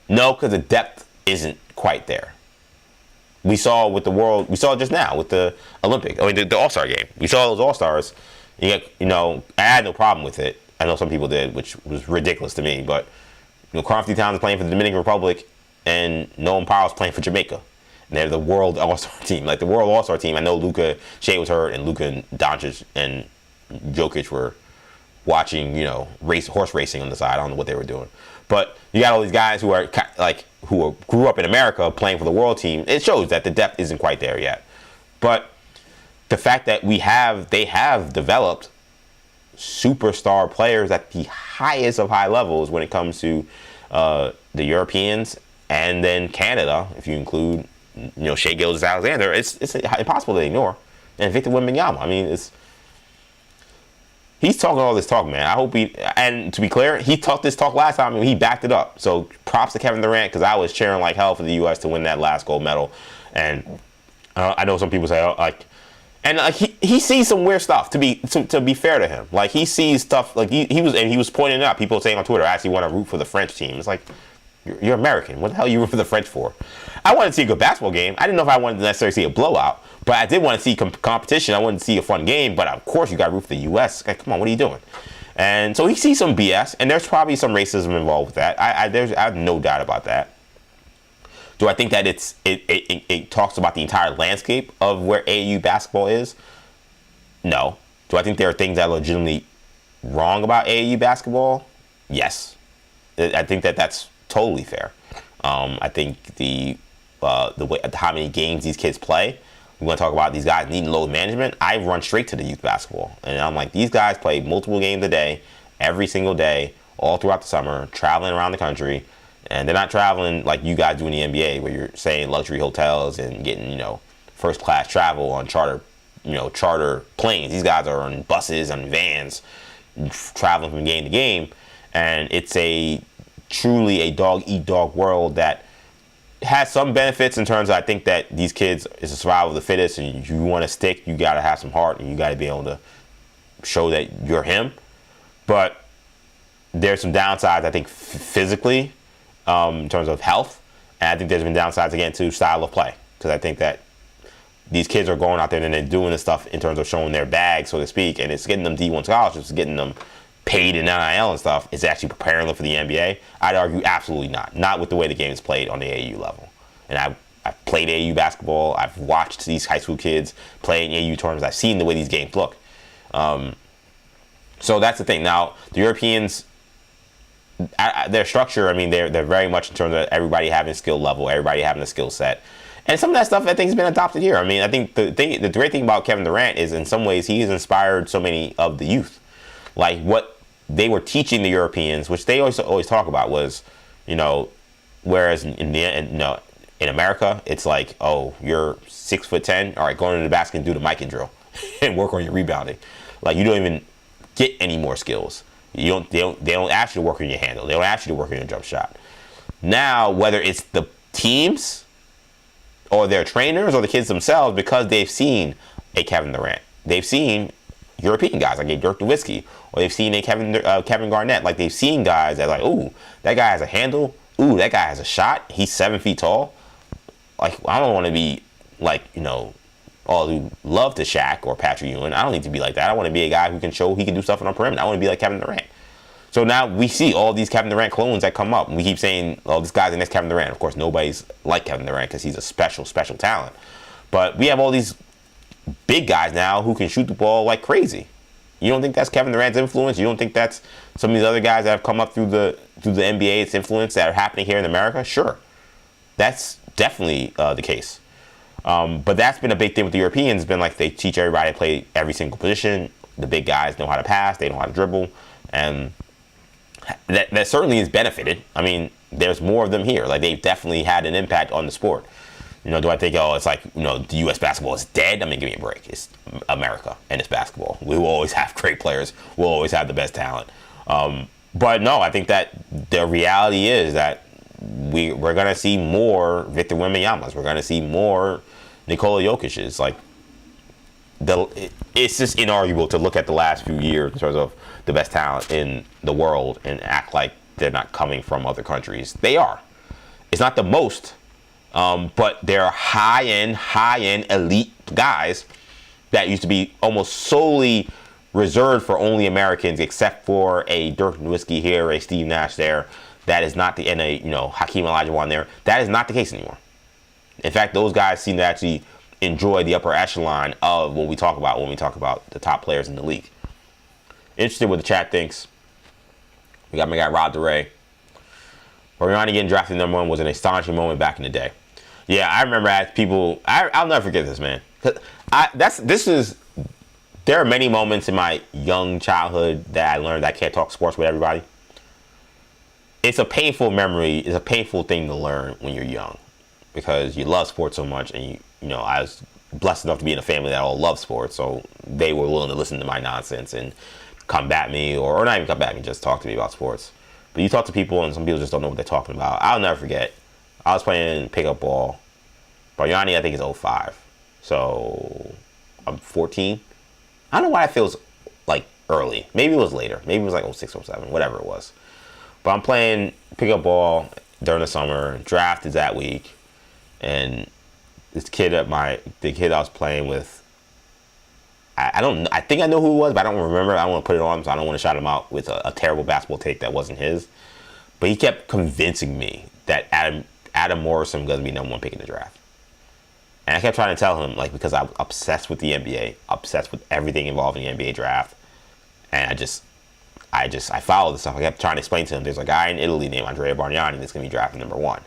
G: No, because the depth isn't quite there. We saw just now with the the All-Star game. We saw those All-Stars. I had no problem with it. I know some people did, which was ridiculous to me. But Karl-Anthony Towns is playing for the Dominican Republic, and Noam Powell's playing for Jamaica. And they're the World All-Star team. The World All-Star team, I know Shea was hurt, and Luka and Doncic and Jokic were watching, horse racing on the side. I don't know what they were doing. But you got all these guys who are grew up in America playing for the world team. It shows that the depth isn't quite there yet. But the fact that they have developed superstar players at the highest of high levels when it comes to the Europeans, and then Canada, if you include Shai Gilgeous-Alexander, it's impossible to ignore. And Victor Wembanyama. I mean, he's talking all this talk, man. I hope and to be clear, he talked this talk last time and he backed it up. So props to Kevin Durant, because I was cheering like hell for the U.S. to win that last gold medal. And I know some people say, he sees some weird stuff. To be fair to him, he sees stuff he was pointing it out. People saying on Twitter, I actually want to root for the French team. It's You're American. What the hell are you rooting for the French for? I wanted to see a good basketball game. I didn't know if I wanted to necessarily see a blowout, but I did want to see competition. I wanted to see a fun game, but of course you got to root for the U.S. Like, come on, what are you doing? And so he sees some BS, and there's probably some racism involved with that. I have no doubt about that. Do I think that it talks about the entire landscape of where AAU basketball is? No. Do I think there are things that are legitimately wrong about AAU basketball? Yes. I think that's totally fair. I think the way how many games these kids play. We want to talk about these guys needing load management. I run straight to the youth basketball, and I'm like, these guys play multiple games a day, every single day, all throughout the summer, traveling around the country, and they're not traveling like you guys do in the NBA, where you're staying in luxury hotels and getting first class travel on charter planes. These guys are on buses and vans, traveling from game to game, and it's truly a dog eat dog world that has some benefits in terms of, I think that these kids, it's a survival of the fittest, and you want to stick, you got to have some heart, and you got to be able to show that you're him. But there's some downsides, I think, physically, in terms of health, and I think there's been downsides again to style of play, because I think that these kids are going out there and they're doing this stuff in terms of showing their bag, so to speak, and it's getting them D1 scholarships, it's getting them paid in NIL and stuff. It's actually preparing them for the NBA. I'd argue absolutely not. Not with the way the game is played on the AAU level. And I've played AAU basketball. I've watched these high school kids play in AAU tournaments. I've seen the way these games look. So that's the thing. Now, the Europeans, their structure, I mean, they're very much in terms of everybody having skill level, everybody having a skill set. And some of that stuff I think has been adopted here. I mean, I think the great thing about Kevin Durant is in some ways he has inspired so many of the youth. Like what they were teaching the Europeans, which they always talk about, was, whereas in America, it's like, oh, you're 6'10", all right, go into the basket and do the Mikan drill and work on your rebounding. Like, you don't even get any more skills. They don't ask you to work on your handle. They don't ask you to work on your jump shot. Now, whether it's the teams or their trainers or the kids themselves, because they've seen a Kevin Durant, they've seen European guys like a Dirk Nowitzki, or they've seen a Kevin Garnett. Like, they've seen guys that, like, ooh, that guy has a handle. Ooh, that guy has a shot. He's 7 feet tall. Like, I don't want to be like, all who love to Shaq or Patrick Ewing. I don't need to be like that. I want to be a guy who can show he can do stuff on the perimeter. I want to be like Kevin Durant. So now we see all these Kevin Durant clones that come up, and we keep saying, oh, this guy's the next Kevin Durant. Of course, nobody's like Kevin Durant because he's a special talent. But we have all these big guys now who can shoot the ball like crazy. You don't think that's Kevin Durant's influence? You don't think that's some of these other guys that have come up through the NBA's influence that are happening here in America? Sure. That's definitely the case. But that's been a big thing with the Europeans. Been like they teach everybody to play every single position. The big guys know how to pass. They know how to dribble. And that certainly has benefited. I mean, there's more of them here. Like, they've definitely had an impact on the sport. Do I think, it's like, the U.S. basketball is dead? I mean, give me a break. It's America, and it's basketball. We will always have great players. We'll always have the best talent. But no, I think that the reality is that we're going to see more Victor Wembanyama's. We're going to see more Nikola Jokic's. Like, it's just inarguable to look at the last few years in terms of the best talent in the world and act like they're not coming from other countries. They are. It's not the most. But there are high-end elite guys that used to be almost solely reserved for only Americans, except for a Dirk Nowitzki here, a Steve Nash there. That is not and a Hakeem Olajuwon there. That is not the case anymore. In fact, those guys seem to actually enjoy the upper echelon of what we talk about when we talk about the top players in the league. Interested what the chat thinks. We got my guy Rob DeRay. Oriana getting drafted #1 was an astonishing moment back in the day. Yeah, I remember people. I'll never forget this, man. There are many moments in my young childhood that I learned I can't talk sports with everybody. It's a painful memory. It's a painful thing to learn when you're young, because you love sports so much, and I was blessed enough to be in a family that all loved sports, so they were willing to listen to my nonsense and combat me, or not even combat me, just talk to me about sports. But you talk to people, and some people just don't know what they're talking about. I'll never forget. I was playing pickup ball. Bargnani, I think, is 05. So I'm 14. I don't know why it feels like early. Maybe it was later. Maybe it was like 06, 07, whatever it was. But I'm playing pickup ball. during the summer. Draft is that week, and this kid the kid I was playing with. I think I know who it was, but I don't remember. I don't want to put it on, so I don't want to shout him out with a terrible basketball take that wasn't his. But he kept convincing me that Adam Morrison was going to be number 1 pick in the draft. And I kept trying to tell him, like, because I'm obsessed with the NBA, obsessed with everything involved in the NBA draft. And I followed this stuff. I kept trying to explain to him, there's a guy in Italy named Andrea Bargnani that's going to be drafted number 1.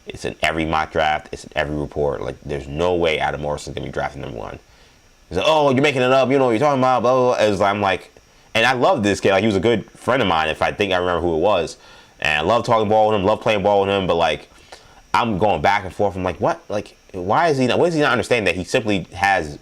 G: It's in every mock draft. It's in every report. Like, there's no way Adam Morrison's going to be drafted number 1. He's like, oh, you're making it up. You know what you're talking about, blah, blah, blah. I'm like, and I love this kid. Like, he was a good friend of mine, if I think I remember who it was. And I love talking ball with him, love playing ball with him. But, like, I'm going back and forth. I'm like, what? Like, why is he not understanding that he simply has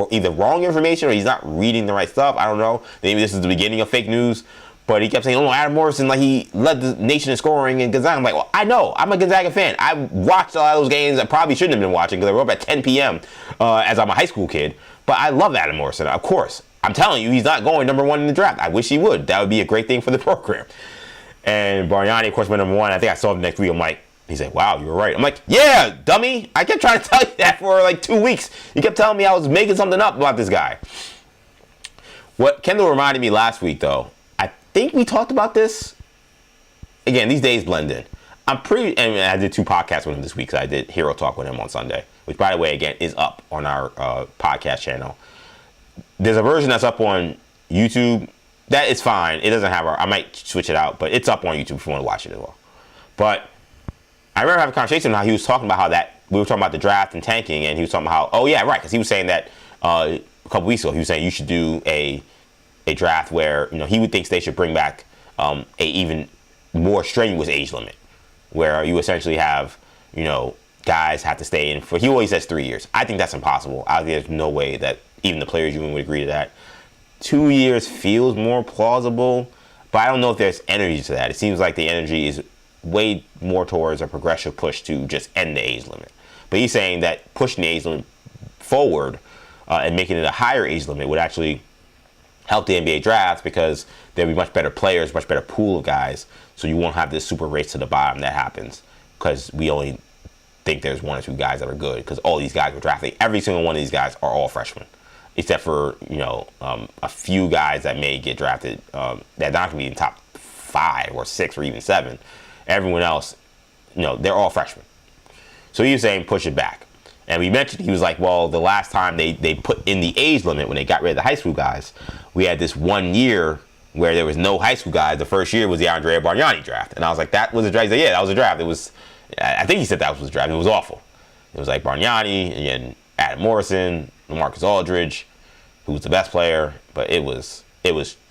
G: either wrong information or he's not reading the right stuff? I don't know. Maybe this is the beginning of fake news. But he kept saying, oh, Adam Morrison, like, he led the nation in scoring in Gonzaga. I'm like, well, I know. I'm a Gonzaga fan. I watched a lot of those games I probably shouldn't have been watching because they were up at 10 p.m. As I'm a high school kid. But I love Adam Morrison, of course. I'm telling you, he's not going number 1 in the draft. I wish he would. That would be a great thing for the program. And Bargnani, of course, went number 1. I think I saw him next week. I'm like, he's like, wow, you were right. I'm like, yeah, dummy. I kept trying to tell you that for like 2 weeks. You kept telling me I was making something up about this guy. What Kendall reminded me last week, though, I think we talked about this. Again, these days blend in. And I did 2 podcasts with him this week, so I did Hero Talk with him on Sunday, which, by the way, again, is up on our podcast channel. There's a version that's up on YouTube. That is fine. It doesn't have I might switch it out, but it's up on YouTube if you want to watch it as well. But I remember having a conversation about how he was talking about we were talking about the draft and tanking, and he was talking about how, oh, yeah, right, because he was saying that a couple weeks ago, he was saying you should do a draft where, you know, he would think they should bring back a even more strenuous age limit, where you essentially have, you know, guys have to stay in for, he always says 3 years. I think that's impossible. I think there's no way that even the players union would agree to that. 2 years feels more plausible, but I don't know if there's energy to that. It seems like the energy is way more towards a progressive push to just end the age limit. But he's saying that pushing the age limit forward and making it a higher age limit would actually help the NBA draft because there'll be much better players, much better pool of guys. So you won't have this super race to the bottom that happens because we only think there's 1 or 2 guys that are good because all these guys were drafted. Every single one of these guys are all freshmen, except for, you know, a few guys that may get drafted that not going to be in top 5 or 6 or even 7. Everyone else, you know, they're all freshmen. So he was saying push it back. And we mentioned, he was like, well, the last time they put in the age limit when they got rid of the high school guys, we had this 1 year where there was no high school guys. The first year was the Andrea Bargnani draft. And I was like, that was a draft? He said, yeah, that was a draft. It was, I think he said that was a draft. It was awful. It was like Bargnani and Adam Morrison, LaMarcus Aldridge, who was the best player, but it was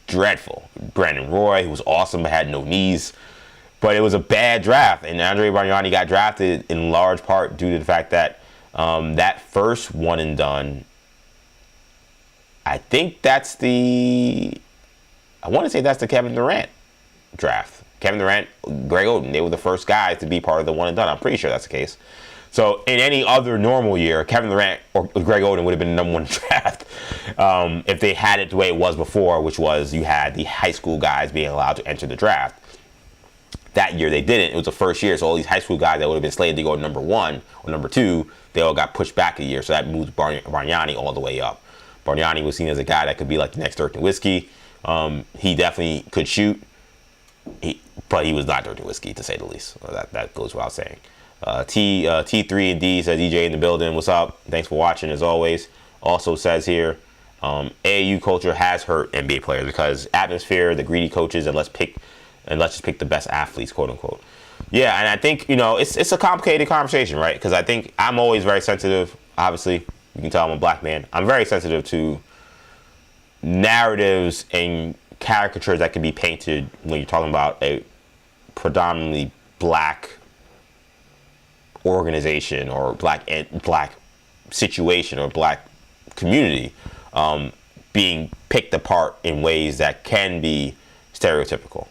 G: dreadful. Brandon Roy, who was awesome but had no knees. But it was a bad draft, and Andrea Bargnani got drafted in large part due to the fact that that first one and done, I think that's I want to say that's the Kevin Durant draft. Kevin Durant, Greg Oden, they were the first guys to be part of the one and done. I'm pretty sure that's the case. So in any other normal year, Kevin Durant or Greg Oden would have been the number 1 draft if they had it the way it was before, which was you had the high school guys being allowed to enter the draft. That year they didn't. It was the first year, so all these high school guys that would have been slated to go number 1 or number 2, they all got pushed back a year, so that moved Bargnani all the way up. Bargnani was seen as a guy that could be like the next Dirk Nowitzki. He definitely could shoot, but he was not Dirk Nowitzki, to say the least. That goes without saying. T3 and D says, EJ in the building, what's up? Thanks for watching, as always. Also says here, AAU culture has hurt NBA players because atmosphere, the greedy coaches, and let's just pick the best athletes, quote unquote. Yeah, and I think, you know, it's a complicated conversation, right? Because I think I'm always very sensitive. Obviously, you can tell I'm a black man. I'm very sensitive to narratives and caricatures that can be painted when you're talking about a predominantly black organization or black situation or black community being picked apart in ways that can be stereotypical.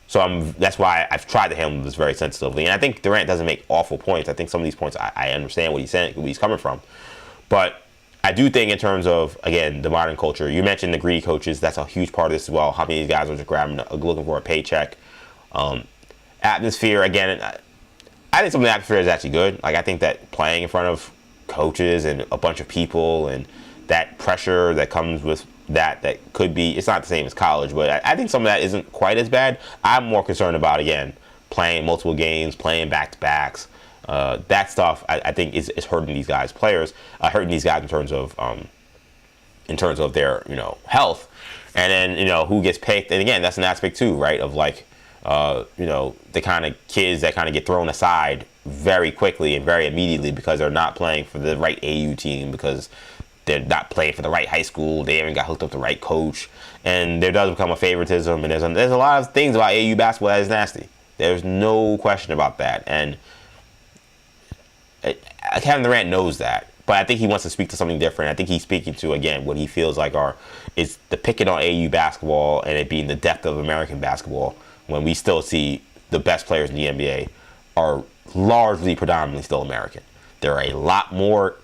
G: So that's why I've tried to handle this very sensitively. And I think Durant doesn't make awful points. I think some of these points I understand what he's saying, where he's coming from. But I do think in terms of, again, the modern culture, you mentioned the greedy coaches. That's a huge part of this as well. How many of these guys are just looking for a paycheck? Atmosphere, again, I think some of the atmosphere is actually good. Like, I think that playing in front of coaches and a bunch of people and that pressure that comes with that could be, it's not the same as college, but I think some of that isn't quite as bad. I'm more concerned about, again, playing multiple games, playing back-to-backs. That stuff, I think, is hurting these guys' players, hurting these guys in terms of their, health. And then, who gets picked. And again, that's an aspect too, right? Of like, the kind of kids that kind of get thrown aside very quickly and very immediately because they're not playing for the right AU team, because they're not playing for the right high school, they haven't got hooked up to the right coach, and there does become a favoritism, and there's a lot of things about AU basketball that is nasty. There's no question about that, and Kevin Durant knows that, but I think he wants to speak to something different. I think he's speaking to, again, what he feels like is the picking on AU basketball and it being the depth of American basketball, when we still see the best players in the NBA are largely, predominantly still American. There are a lot more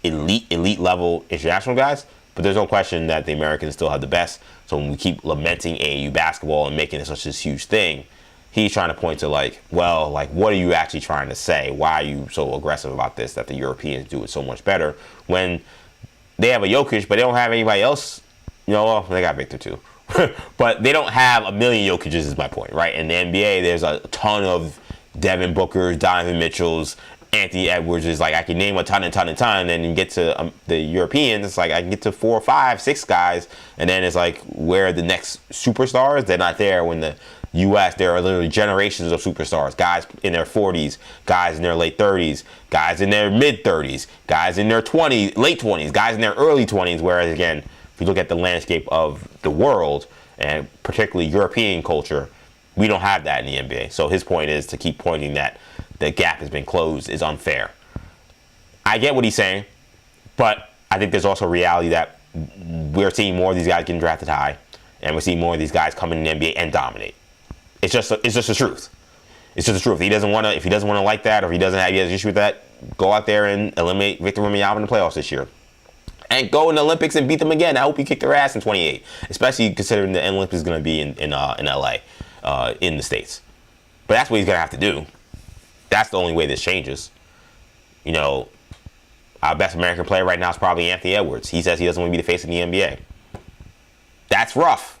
G: elite level international guys, but there's no question that the Americans still have the best. So when we keep lamenting AAU basketball and making it such a huge thing, he's trying to point to what are you actually trying to say? Why are you so aggressive about this, that the Europeans do it so much better when they have a Jokic, but they don't have anybody else? Well, they got Victor too. But they don't have a million Jokic's is my point, right? In the NBA, there's a ton of Devin Bookers, Donovan Mitchells, Anthony Edwards. Is like, I can name a ton, and then you get to the Europeans, it's like I can get to 4, 5, 6 guys, and then it's like, where are the next superstars? They're not there. When the U.S., there are literally generations of superstars, guys in their 40s, guys in their late 30s, guys in their mid 30s, guys in their late 20s, guys in their early 20s, whereas again, if you look at the landscape of the world, and particularly European culture, we don't have that in the NBA. So his point is to keep pointing that the gap has been closed is unfair. I get what he's saying, but I think there's also a reality that we're seeing more of these guys getting drafted high, and we're seeing more of these guys come in the NBA and dominate. It's just the truth. It's just the truth. If he doesn't want to like that, or if he has an issue with that, go out there and eliminate Victor Wembanyama in the playoffs this year. And go in the Olympics and beat them again. I hope you kick their ass in 28, especially considering the Olympics is going to be in LA, in the States. But that's what he's going to have to do. That's the only way this changes. Our best American player right now is probably Anthony Edwards. He says he doesn't want to be the face of the NBA. That's rough.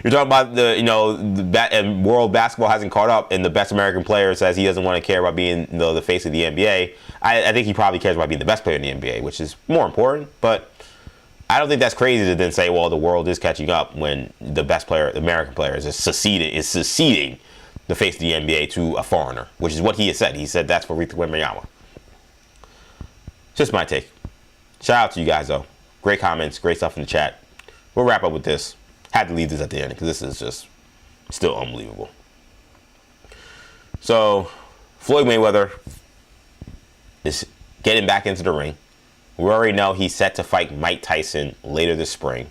G: You're talking about the world basketball hasn't caught up, and the best American player says he doesn't want to care about being the face of the NBA. I think he probably cares about being the best player in the NBA, which is more important. But I don't think that's crazy to then say, well, the world is catching up when the best player, the American player, is seceding the face of the NBA to a foreigner, which is what he has said. He said that's for Victor Wembanyama. Just my take. Shout out to you guys, though. Great comments, great stuff in the chat. We'll wrap up with this. Had to leave this at the end because this is just still unbelievable. So, Floyd Mayweather is getting back into the ring. We already know he's set to fight Mike Tyson later this spring.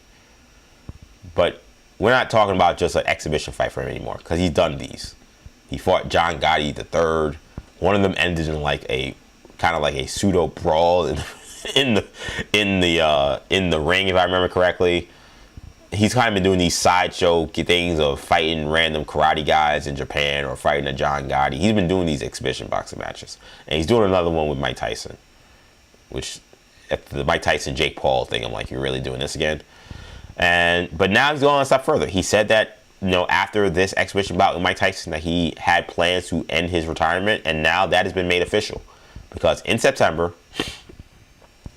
G: But we're not talking about just an exhibition fight for him anymore, because he's done these. He fought John Gotti III. One of them ended in like a kind of like a pseudo brawl in the ring, if I remember correctly. He's kind of been doing these sideshow things of fighting random karate guys in Japan or fighting a John Gotti. He's been doing these exhibition boxing matches, and he's doing another one with Mike Tyson. Which, at the Mike Tyson Jake Paul thing, I'm like, you're really doing this again? But now he's going a step further. He said that, after this exhibition bout with Mike Tyson, that he had plans to end his retirement, and now that has been made official. Because in September,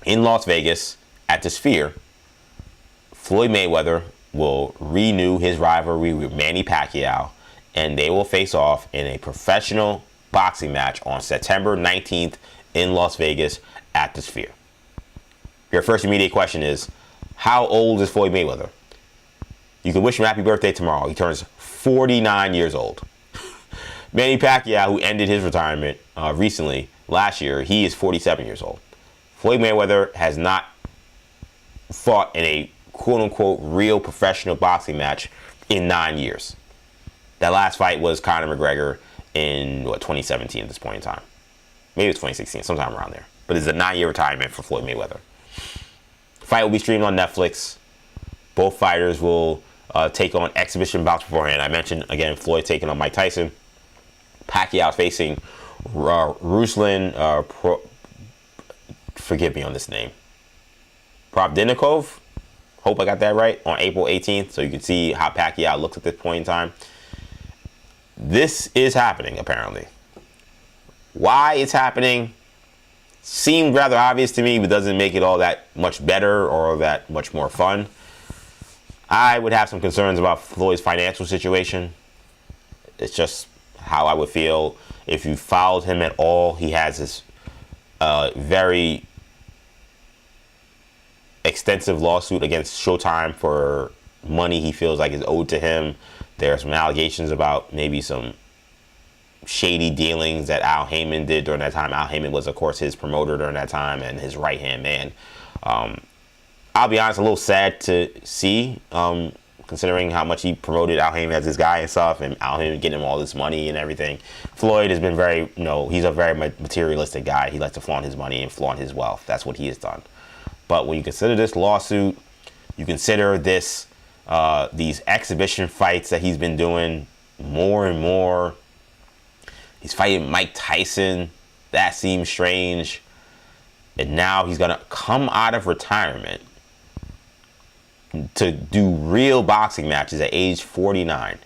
G: in Las Vegas, at the Sphere, Floyd Mayweather will renew his rivalry with Manny Pacquiao, and they will face off in a professional boxing match on September 19th in Las Vegas at the Sphere. Your first immediate question is, how old is Floyd Mayweather? You can wish him happy birthday tomorrow. He turns 49 years old. Manny Pacquiao, who ended his retirement recently, last year, he is 47 years old. Floyd Mayweather has not fought in a quote-unquote real professional boxing match in 9 years. That last fight was Conor McGregor in 2017 at this point in time. Maybe it's 2016, sometime around there. But it's a 9-year retirement for Floyd Mayweather. The fight will be streamed on Netflix. Both fighters will take on exhibition bouts beforehand. I mentioned, again, Floyd taking on Mike Tyson. Pacquiao facing Ruslan, forgive me on this name, Probdnikov, hope I got that right, on April 18th, so you can see how Pacquiao looks at this point in time. This is happening, apparently. Why it's happening seemed rather obvious to me, but doesn't make it all that much better or that much more fun. I would have some concerns about Floyd's financial situation. It's just how I would feel. If you followed him at all, he has this very extensive lawsuit against Showtime for money he feels like is owed to him. There are some allegations about maybe some shady dealings that Al Heyman did during that time. Al Heyman was, of course, his promoter during that time and his right-hand man. I'll be honest, a little sad to see, considering how much he promoted Al Heyman as his guy and stuff, and Al Heyman getting him all this money and everything. Floyd has been very, he's a very materialistic guy. He likes to flaunt his money and flaunt his wealth. That's what he has done. But when you consider this lawsuit, you consider this, these exhibition fights that he's been doing more and more. He's fighting Mike Tyson. That seems strange. And now he's going to come out of retirement to do real boxing matches at age 49.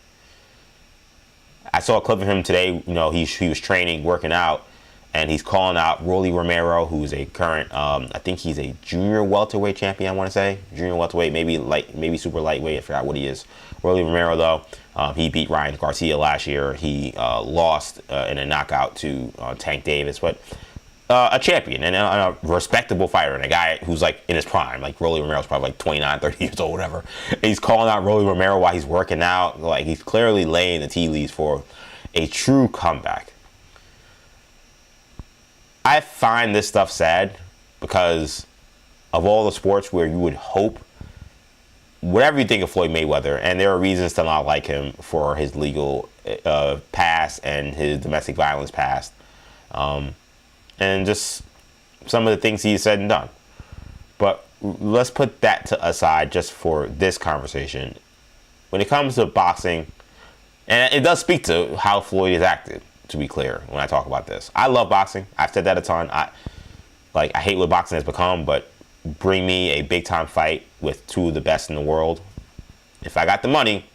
G: I saw a clip of him today. He was training, working out, and he's calling out Rolly Romero, who's a current, I think he's a junior welterweight champion, I want to say. Junior welterweight, maybe super lightweight. I forgot what he is. Rolly Romero, though, he beat Ryan Garcia last year. He lost in a knockout to Tank Davis, but a champion and a respectable fighter and a guy who's like in his prime. Like Rolly Romero's probably like 29, 30 years old, whatever. And he's calling out Rolly Romero while he's working out. Like, he's clearly laying the tea leaves for a true comeback. I find this stuff sad because of all the sports where you would hope, whatever you think of Floyd Mayweather, and there are reasons to not like him for his legal past and his domestic violence past, and just some of the things he's said and done. But let's put that aside just for this conversation. When it comes to boxing, and it does speak to how Floyd has acted, to be clear, when I talk about this. I love boxing. I've said that a ton. I hate what boxing has become, but bring me a big-time fight with two of the best in the world. If I got the money,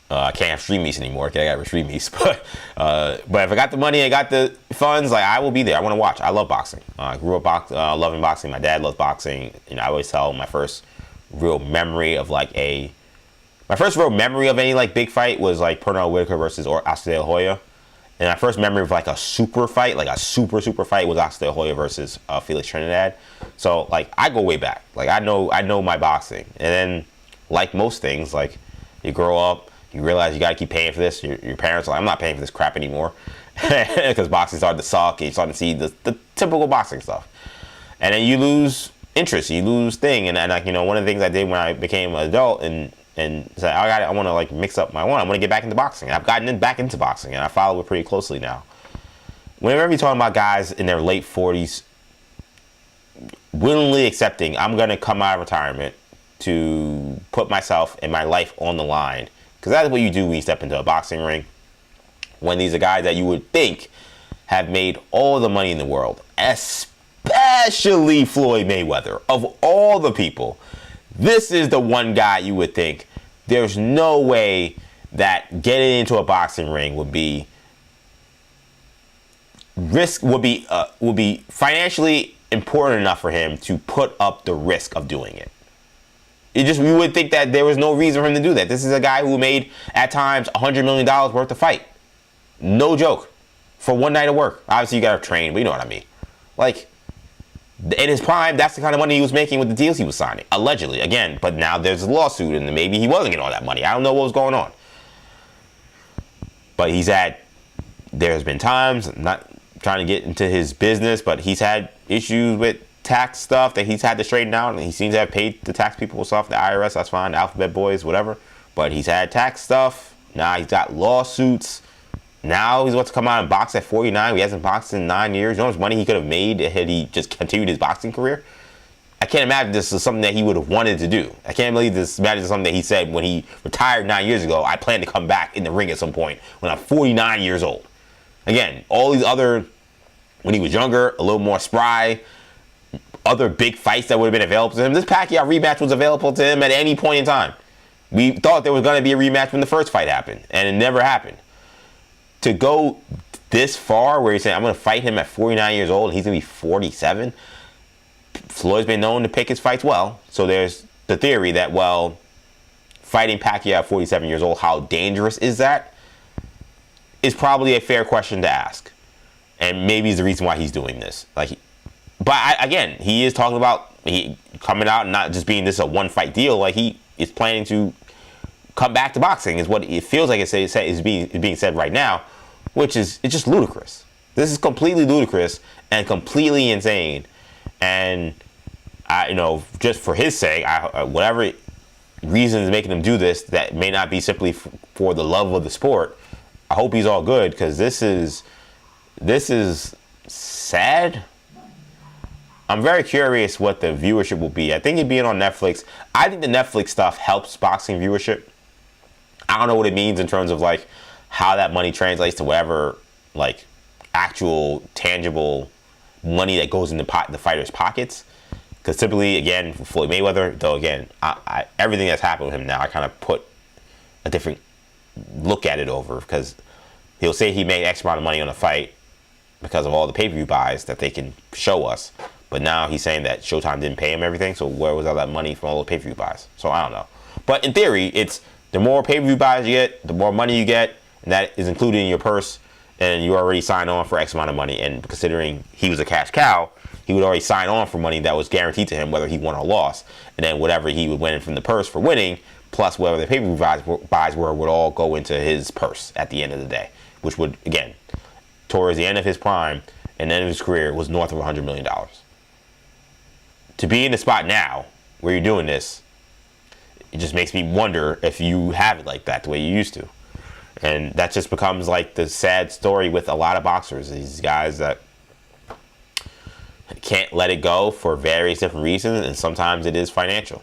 G: I can't have stream meets anymore. I got stream meets, but if I got the money, I got the funds, I will be there. I want to watch. I love boxing. I grew up loving boxing. My dad loves boxing. I always tell my first real memory of any big fight was Pernell Whitaker versus Oscar De La Hoya. And my first memory of a super fight, a super fight, was Oscar De La Hoya versus Felix Trinidad. So I go way back. I know my boxing. And then most things, you grow up, you realize you got to keep paying for this. Your parents are like, I'm not paying for this crap anymore. Because boxing started to suck and you started to see the typical boxing stuff. And then you lose interest, you lose thing. And one of the things I did when I became an adult and said, I want to mix up I want to get back into boxing. And I've gotten back into boxing and I follow it pretty closely now. Whenever you're talking about guys in their late 40s willingly accepting, I'm going to come out of retirement to put myself and my life on the line, because that's what you do when you step into a boxing ring. When these are guys that you would think have made all the money in the world, especially Floyd Mayweather, of all the people, this is the one guy you would think there's no way that getting into a boxing ring would be financially important enough for him to put up the risk of doing it. You would think that there was no reason for him to do that. This is a guy who made, at times, $100 million worth of fight. No joke. For one night of work. Obviously, you got to train, but you know what I mean. In his prime, that's the kind of money he was making with the deals he was signing. Allegedly. Again, but now there's a lawsuit, and maybe he wasn't getting all that money. I don't know what was going on. But there's been times, I'm not trying to get into his business, but he's had issues with tax stuff that he's had to straighten out, and he seems to have paid the tax people stuff, the IRS, that's fine, the Alphabet Boys, whatever. But he's had tax stuff. Now he's got lawsuits. Now he's about to come out and box at 49. He hasn't boxed in 9 years. You know how much money he could have made had he just continued his boxing career? I can't imagine this is something that he would have wanted to do. I can't believe this. Imagine something that he said when he retired 9 years ago. I plan to come back in the ring at some point when I'm 49 years old. Again, all these other, when he was younger, a little more spry, other big fights that would have been available to him. This Pacquiao rematch was available to him at any point in time. We thought there was going to be a rematch when the first fight happened, and it never happened. To go this far, where you're saying, I'm going to fight him at 49 years old, and he's going to be 47, Floyd's been known to pick his fights well. So there's the theory that, well, fighting Pacquiao at 47 years old, how dangerous is that? Is probably a fair question to ask. And maybe is the reason why he's doing this. Again, he is talking about he coming out and not just being this a one-fight deal. Like, he is planning to come back to boxing, is what it feels like is being said right now, which is, it's just ludicrous. This is completely ludicrous and completely insane. And just for his sake, whatever reason is making him do this, that may not be simply for the love of the sport, I hope he's all good, because this is sad. I'm very curious what the viewership will be. I think it being on Netflix, I think the Netflix stuff helps boxing viewership. I don't know what it means in terms of like how that money translates to whatever like actual tangible money that goes into the fighters' pockets. Because typically, again, for Floyd Mayweather, though, again, everything that's happened with him now, I kind of put a different look at it over, because he'll say he made X amount of money on a fight because of all the pay-per-view buys that they can show us. But now he's saying that Showtime didn't pay him everything, so where was all that money from all the pay-per-view buys? So I don't know. But in theory, it's the more pay-per-view buys you get, the more money you get, and that is included in your purse, and you already signed on for X amount of money. And considering he was a cash cow, he would already sign on for money that was guaranteed to him, whether he won or lost. And then whatever he would win from the purse for winning, plus whatever the pay-per-view buys were, would all go into his purse at the end of the day, which would, again, towards the end of his prime and end of his career, was north of $100 million. To be in the spot now where you're doing this, it just makes me wonder if you have it like that the way you used to. And that just becomes like the sad story with a lot of boxers. These guys that can't let it go for various different reasons, and sometimes it is financial.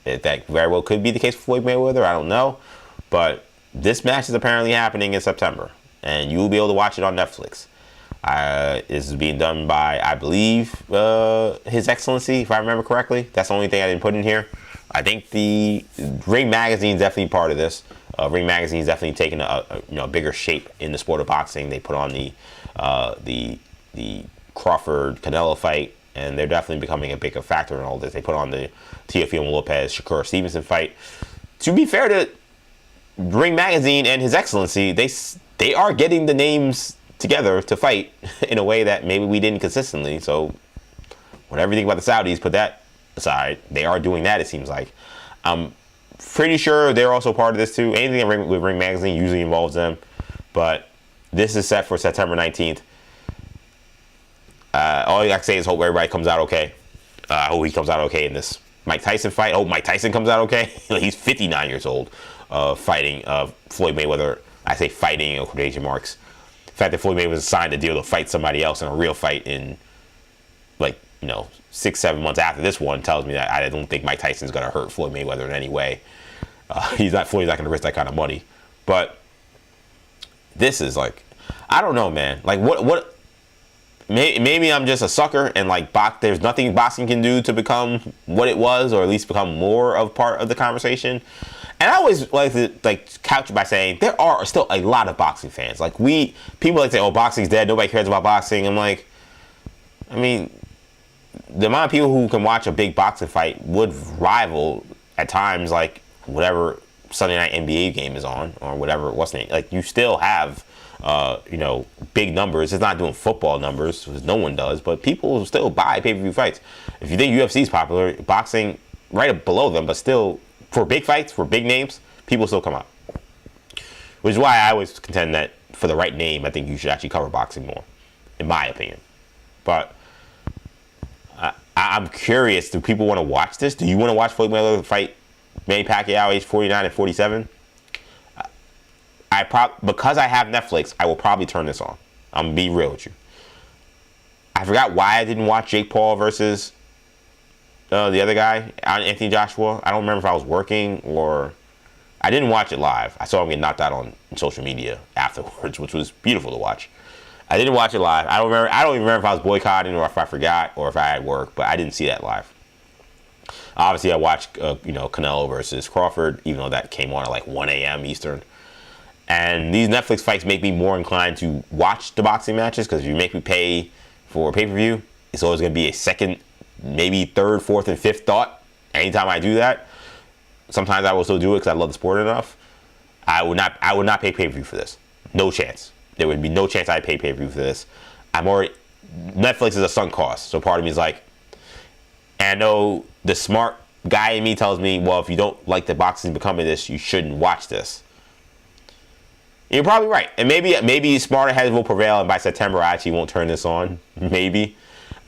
G: That very well could be the case for Floyd Mayweather, I don't know. But this match is apparently happening in September, and you will be able to watch it on Netflix. This is being done by, I believe, His Excellency, if I remember correctly. That's the only thing I didn't put in here. I think the Ring Magazine is definitely part of this. Ring Magazine is definitely taking a bigger shape in the sport of boxing. They put on the Crawford-Canelo fight, and they're definitely becoming a bigger factor in all this. They put on the Teofimo Lopez-Shakur Stevenson fight. To be fair to Ring Magazine and His Excellency, they are getting the names together to fight in a way that maybe we didn't consistently. So whatever you think about the Saudis, put that aside. They are doing that, it seems like. I'm pretty sure they're also part of this too. Anything with Ring Magazine usually involves them. But this is set for September 19th. All I can say is hope everybody comes out okay. I hope he comes out okay in this Mike Tyson fight. I hope Mike Tyson comes out okay. He's 59 years old, fighting Floyd Mayweather. I say fighting in quotation marks. The fact that Floyd Mayweather signed a deal to fight somebody else in a real fight in 6-7 months after this one tells me that I don't think Mike Tyson's going to hurt Floyd Mayweather in any way. Floyd's not going to risk that kind of money. But this is I don't know, man. What? Maybe I'm just a sucker and there's nothing boxing can do to become what it was, or at least become more of part of the conversation. And I always like to couch it by saying there are still a lot of boxing fans. People like to say, "Oh, boxing's dead. Nobody cares about boxing." I'm like, I mean, the amount of people who can watch a big boxing fight would rival at times whatever Sunday night NBA game is on, or whatever. What's the name? You still have big numbers. It's not doing football numbers, because no one does, but people still buy pay-per-view fights. If you think UFC is popular, boxing right below them, but still for big fights, for big names, people still come out. Which is why I always contend that for the right name, I think you should actually cover boxing more, in my opinion. But I'm curious, do people want to watch this? Do you want to watch Floyd Mayweather fight Manny Pacquiao age 49 and 47? Because I have Netflix, I will probably turn this on. I'm going to be real with you. I forgot why I didn't watch Jake Paul versus the other guy, Anthony Joshua. I don't remember if I was working or I didn't watch it live. I saw him get knocked out on social media afterwards, which was beautiful to watch. I didn't watch it live. I don't even remember if I was boycotting or if I forgot or if I had work, but I didn't see that live. Obviously, I watched Canelo versus Crawford, even though that came on at like 1 a.m. Eastern. And these Netflix fights make me more inclined to watch the boxing matches, because if you make me pay for pay-per-view, it's always going to be a second, maybe third, fourth, and fifth thought. Anytime I do that, sometimes I will still do it because I love the sport enough. I would not pay pay-per-view for this. No chance. There would be no chance I'd pay pay-per-view for this. Netflix is a sunk cost, so part of me is like, and I know the smart guy in me tells me, well, if you don't like the boxing becoming this, you shouldn't watch this. You're probably right. And maybe smarter heads will prevail, and by September I actually won't turn this on. Maybe.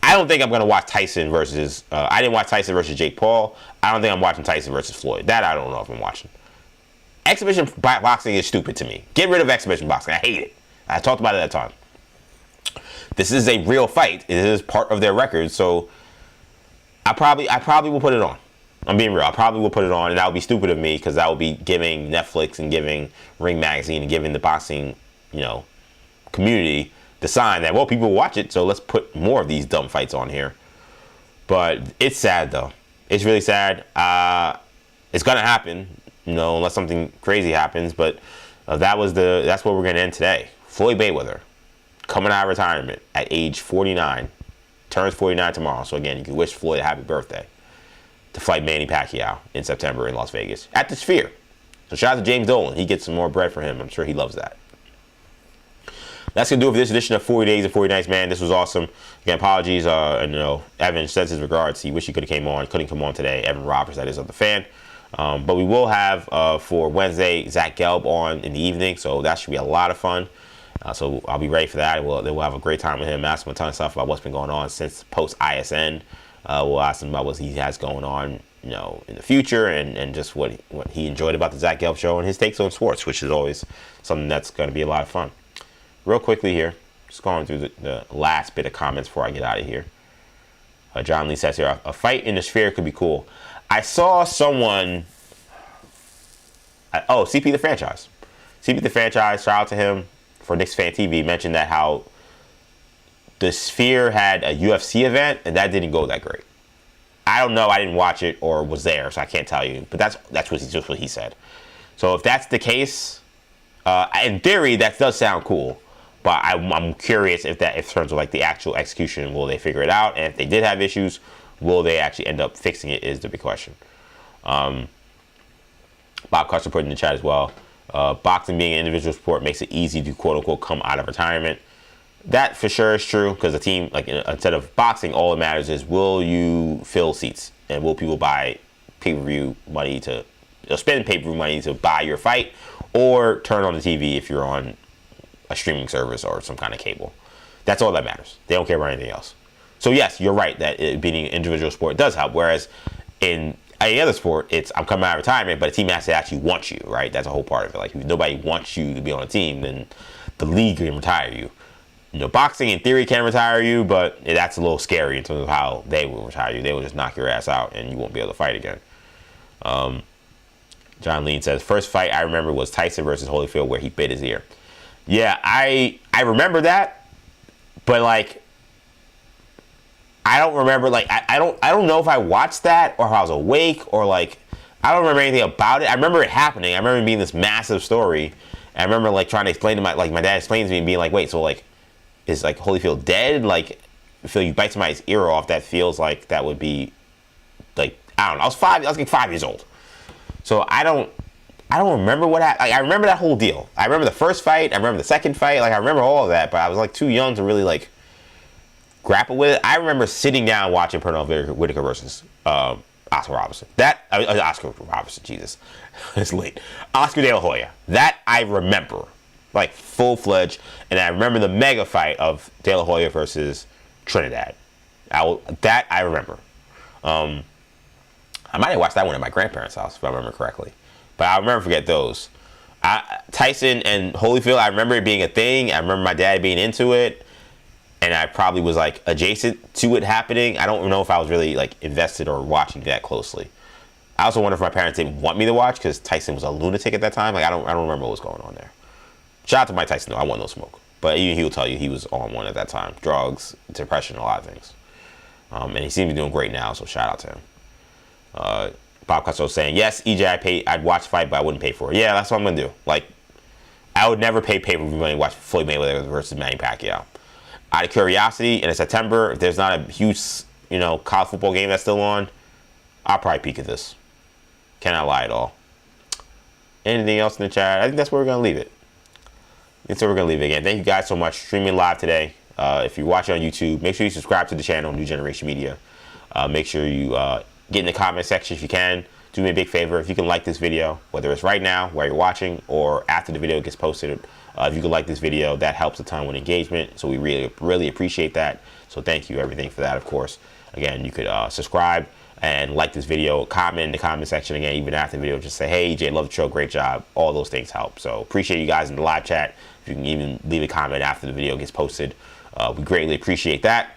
G: I don't think I'm going to watch Tyson versus... I didn't watch Tyson versus Jake Paul. I don't think I'm watching Tyson versus Floyd. That I don't know if I'm watching. Exhibition boxing is stupid to me. Get rid of exhibition boxing. I hate it. I talked about it at that time. This is a real fight. It is part of their record, so I probably will put it on. I'm being real. I probably will put it on, and that would be stupid of me, because that would be giving Netflix and giving Ring Magazine and giving the boxing, community the sign that, well, people watch it, so let's put more of these dumb fights on here. But it's sad, though. It's really sad. It's gonna happen, unless something crazy happens. But that's where we're gonna end today. Floyd Mayweather, coming out of retirement at age 49, turns 49 tomorrow. So again, you can wish Floyd a happy birthday, to fight Manny Pacquiao in September in Las Vegas at the Sphere. So shout out to James Dolan. He gets some more bread for him. I'm sure he loves that. That's going to do it for this edition of 40 Days and 40 Nights, man. This was awesome. Again, apologies. Evan sends his regards. He wish he could have came on. Couldn't come on today. Evan Roberts, that is, of the Fan. But we will have, for Wednesday, Zach Gelb on in the evening. So that should be a lot of fun. So I'll be ready for that. We'll have a great time with him. Ask him a ton of stuff about what's been going on since post-ISN. We'll ask him about what he has going on, in the future, and just what he enjoyed about the Zach Gelb show and his takes on sports, which is always something that's going to be a lot of fun. Real quickly here, just going through the last bit of comments before I get out of here. John Lee says here, a fight in the Sphere could be cool. I saw someone, CP the Franchise. CP the Franchise, shout out to him for Knicks Fan TV, mentioned that how the Sphere had a UFC event, and that didn't go that great. I don't know. I didn't watch it or was there, so I can't tell you. But that's just what he said. So if that's the case, in theory, that does sound cool. But I'm curious if in terms of like the actual execution, will they figure it out? And if they did have issues, will they actually end up fixing it? Is the big question. Bob Custer put in the chat as well. Boxing being an individual sport makes it easy to quote unquote come out of retirement. That for sure is true, because the team, instead of boxing, all that matters is, will you fill seats, and will people buy pay-per-view money spend pay-per-view money to buy your fight, or turn on the TV if you're on a streaming service or some kind of cable. That's all that matters. They don't care about anything else. So yes, you're right that it being an individual sport does help, whereas in any other sport, it's I'm coming out of retirement, but a team has to actually want you, right? That's a whole part of it. Like, if nobody wants you to be on a team, then the league can retire you. Boxing in theory can retire you, but that's a little scary in terms of how they will retire you. They will just knock your ass out, and you won't be able to fight again. John Lean says, first fight I remember was Tyson versus Holyfield, where he bit his ear. Yeah, I remember that, but I don't remember. I don't know if I watched that or if I was awake or I don't remember anything about it. I remember it happening. I remember it being this massive story. I remember trying to explain to my dad explained to me and being like, wait, so is Holyfield dead? If you bite somebody's ear off, that feels like that would be I don't know. I was 5 years old. So I don't remember what happened. I remember that whole deal. I remember the first fight. I remember the second fight. I remember all of that, but I was too young to really grapple with it. I remember sitting down watching Pernell Whitaker versus Oscar Robertson. Oscar Robertson, Jesus. It's late. Oscar De La Hoya. That I remember. Full-fledged. And I remember the mega fight of De La Hoya versus Trinidad. That I remember. I might have watched that one at my grandparents' house, if I remember correctly. But I'll never forget those. Tyson and Holyfield, I remember it being a thing. I remember my dad being into it. And I probably was adjacent to it happening. I don't know if I was really invested or watching that closely. I also wonder if my parents didn't want me to watch because Tyson was a lunatic at that time. Like I don't remember what was going on there. Shout out to Mike Tyson though. I want no smoke. But even he will tell you he was on one at that time. Drugs, depression, a lot of things. And he seems to be doing great now, so shout out to him. Bob Cutso saying, yes, EJ, I'd watch the fight, but I wouldn't pay for it. Yeah, that's what I'm going to do. Like, I would never pay pay-per-view money to watch Floyd Mayweather versus Manny Pacquiao. Out of curiosity, and in September, if there's not a huge, college football game that's still on, I'll probably peek at this. Cannot lie at all. Anything else in the chat? I think that's where we're going to leave it. That's where we're going to leave it again. Thank you guys so much for streaming live today. If you're watching on YouTube, make sure you subscribe to the channel, New Generation Media. Make sure you get in the comment section if you can. Do me a big favor. If you can like this video, whether it's right now while you're watching or after the video gets posted, if you can like this video, that helps a ton with engagement. So we really appreciate that. So thank you, everything for that, of course. Again, you could subscribe and like this video, comment in the comment section again, even after the video. Just say, hey, EJ, love the show, great job. All those things help. So appreciate you guys in the live chat. If you can even leave a comment after the video gets posted, we greatly appreciate that.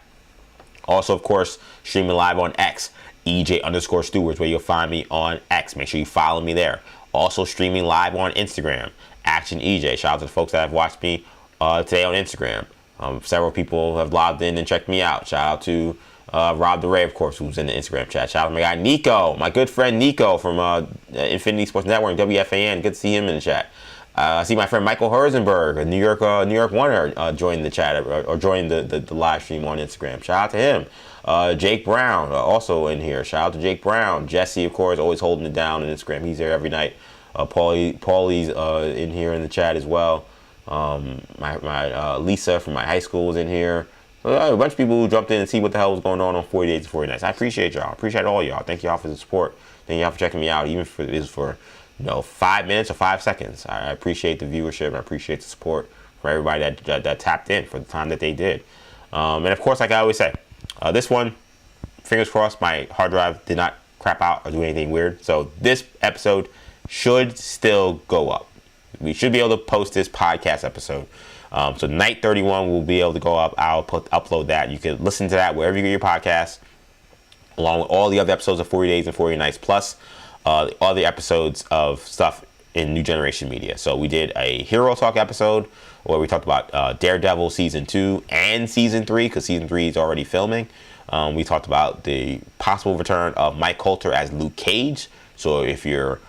G: Also, of course, streaming live on X, EJ_Stewards, where you'll find me on X. Make sure you follow me there. Also streaming live on Instagram, Action EJ. Shout out to the folks that have watched me today on Instagram. Several people have logged in and checked me out. Shout out to Rob DeRay, of course, who's in the Instagram chat. Shout out to my guy Nico, my good friend Nico from Infinity Sports Network, WFAN. Good to see him in the chat. I see my friend Michael Herzenberg, a New York Wonder, joined the chat or joined the live stream on Instagram. Shout out to him. Jake Brown, also in here. Shout out to Jake Brown. Jesse, of course, always holding it down on Instagram. He's there every night. Paulie's in here in the chat as well. My Lisa from my high school was in here. A bunch of people who jumped in and see what the hell was going on 40 Days and 40 Nights. I appreciate y'all. I appreciate all y'all. Thank y'all for the support. Thank y'all for checking me out, even if it is for 5 minutes or 5 seconds. I appreciate the viewership. I appreciate the support for everybody that tapped in for the time that they did. And of course, like I always say, this one, fingers crossed, my hard drive did not crap out or do anything weird. So this episode should still go up. We should be able to post this podcast episode. So night 31 will be able to go up. I'll upload that. You can listen to that wherever you get your podcasts, along with all the other episodes of 40 Days and 40 Nights, plus all the episodes of stuff in New Generation Media. So we did a Hero Talk episode where we talked about Daredevil Season 2 and Season 3, because Season 3 is already filming. We talked about the possible return of Mike Coulter as Luke Cage. So if you're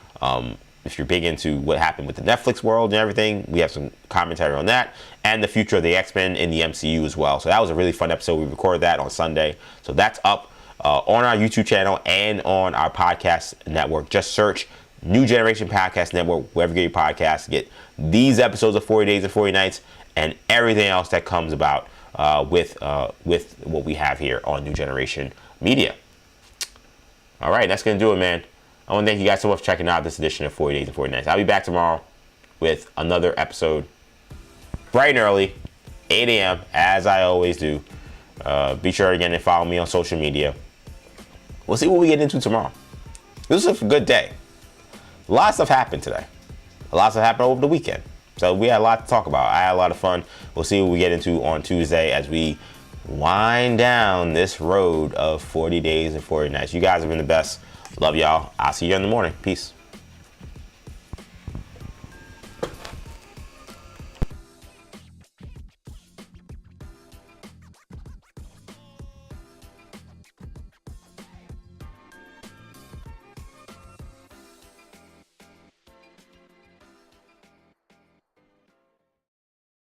G: big into what happened with the Netflix world and everything, we have some commentary on that, and the future of the X-Men in the MCU as well. So that was a really fun episode. We recorded that on Sunday. So that's up on our YouTube channel and on our podcast network. Just search New Generation Podcast Network wherever you get your podcasts. Get these episodes of 40 Days and 40 Nights and everything else that comes about with what we have here on New Generation Media. All right, that's going to do it, man. I want to thank you guys so much for checking out this edition of 40 Days and 40 Nights. I'll be back tomorrow with another episode bright and early, 8 a.m., as I always do. Be sure again to follow me on social media. We'll see what we get into tomorrow. This was a good day. A lot of stuff happened today. A lot of stuff happened over the weekend. So we had a lot to talk about. I had a lot of fun. We'll see what we get into on Tuesday as we wind down this road of 40 Days and 40 Nights. You guys have been the best. Love y'all. I'll see you in the morning. Peace.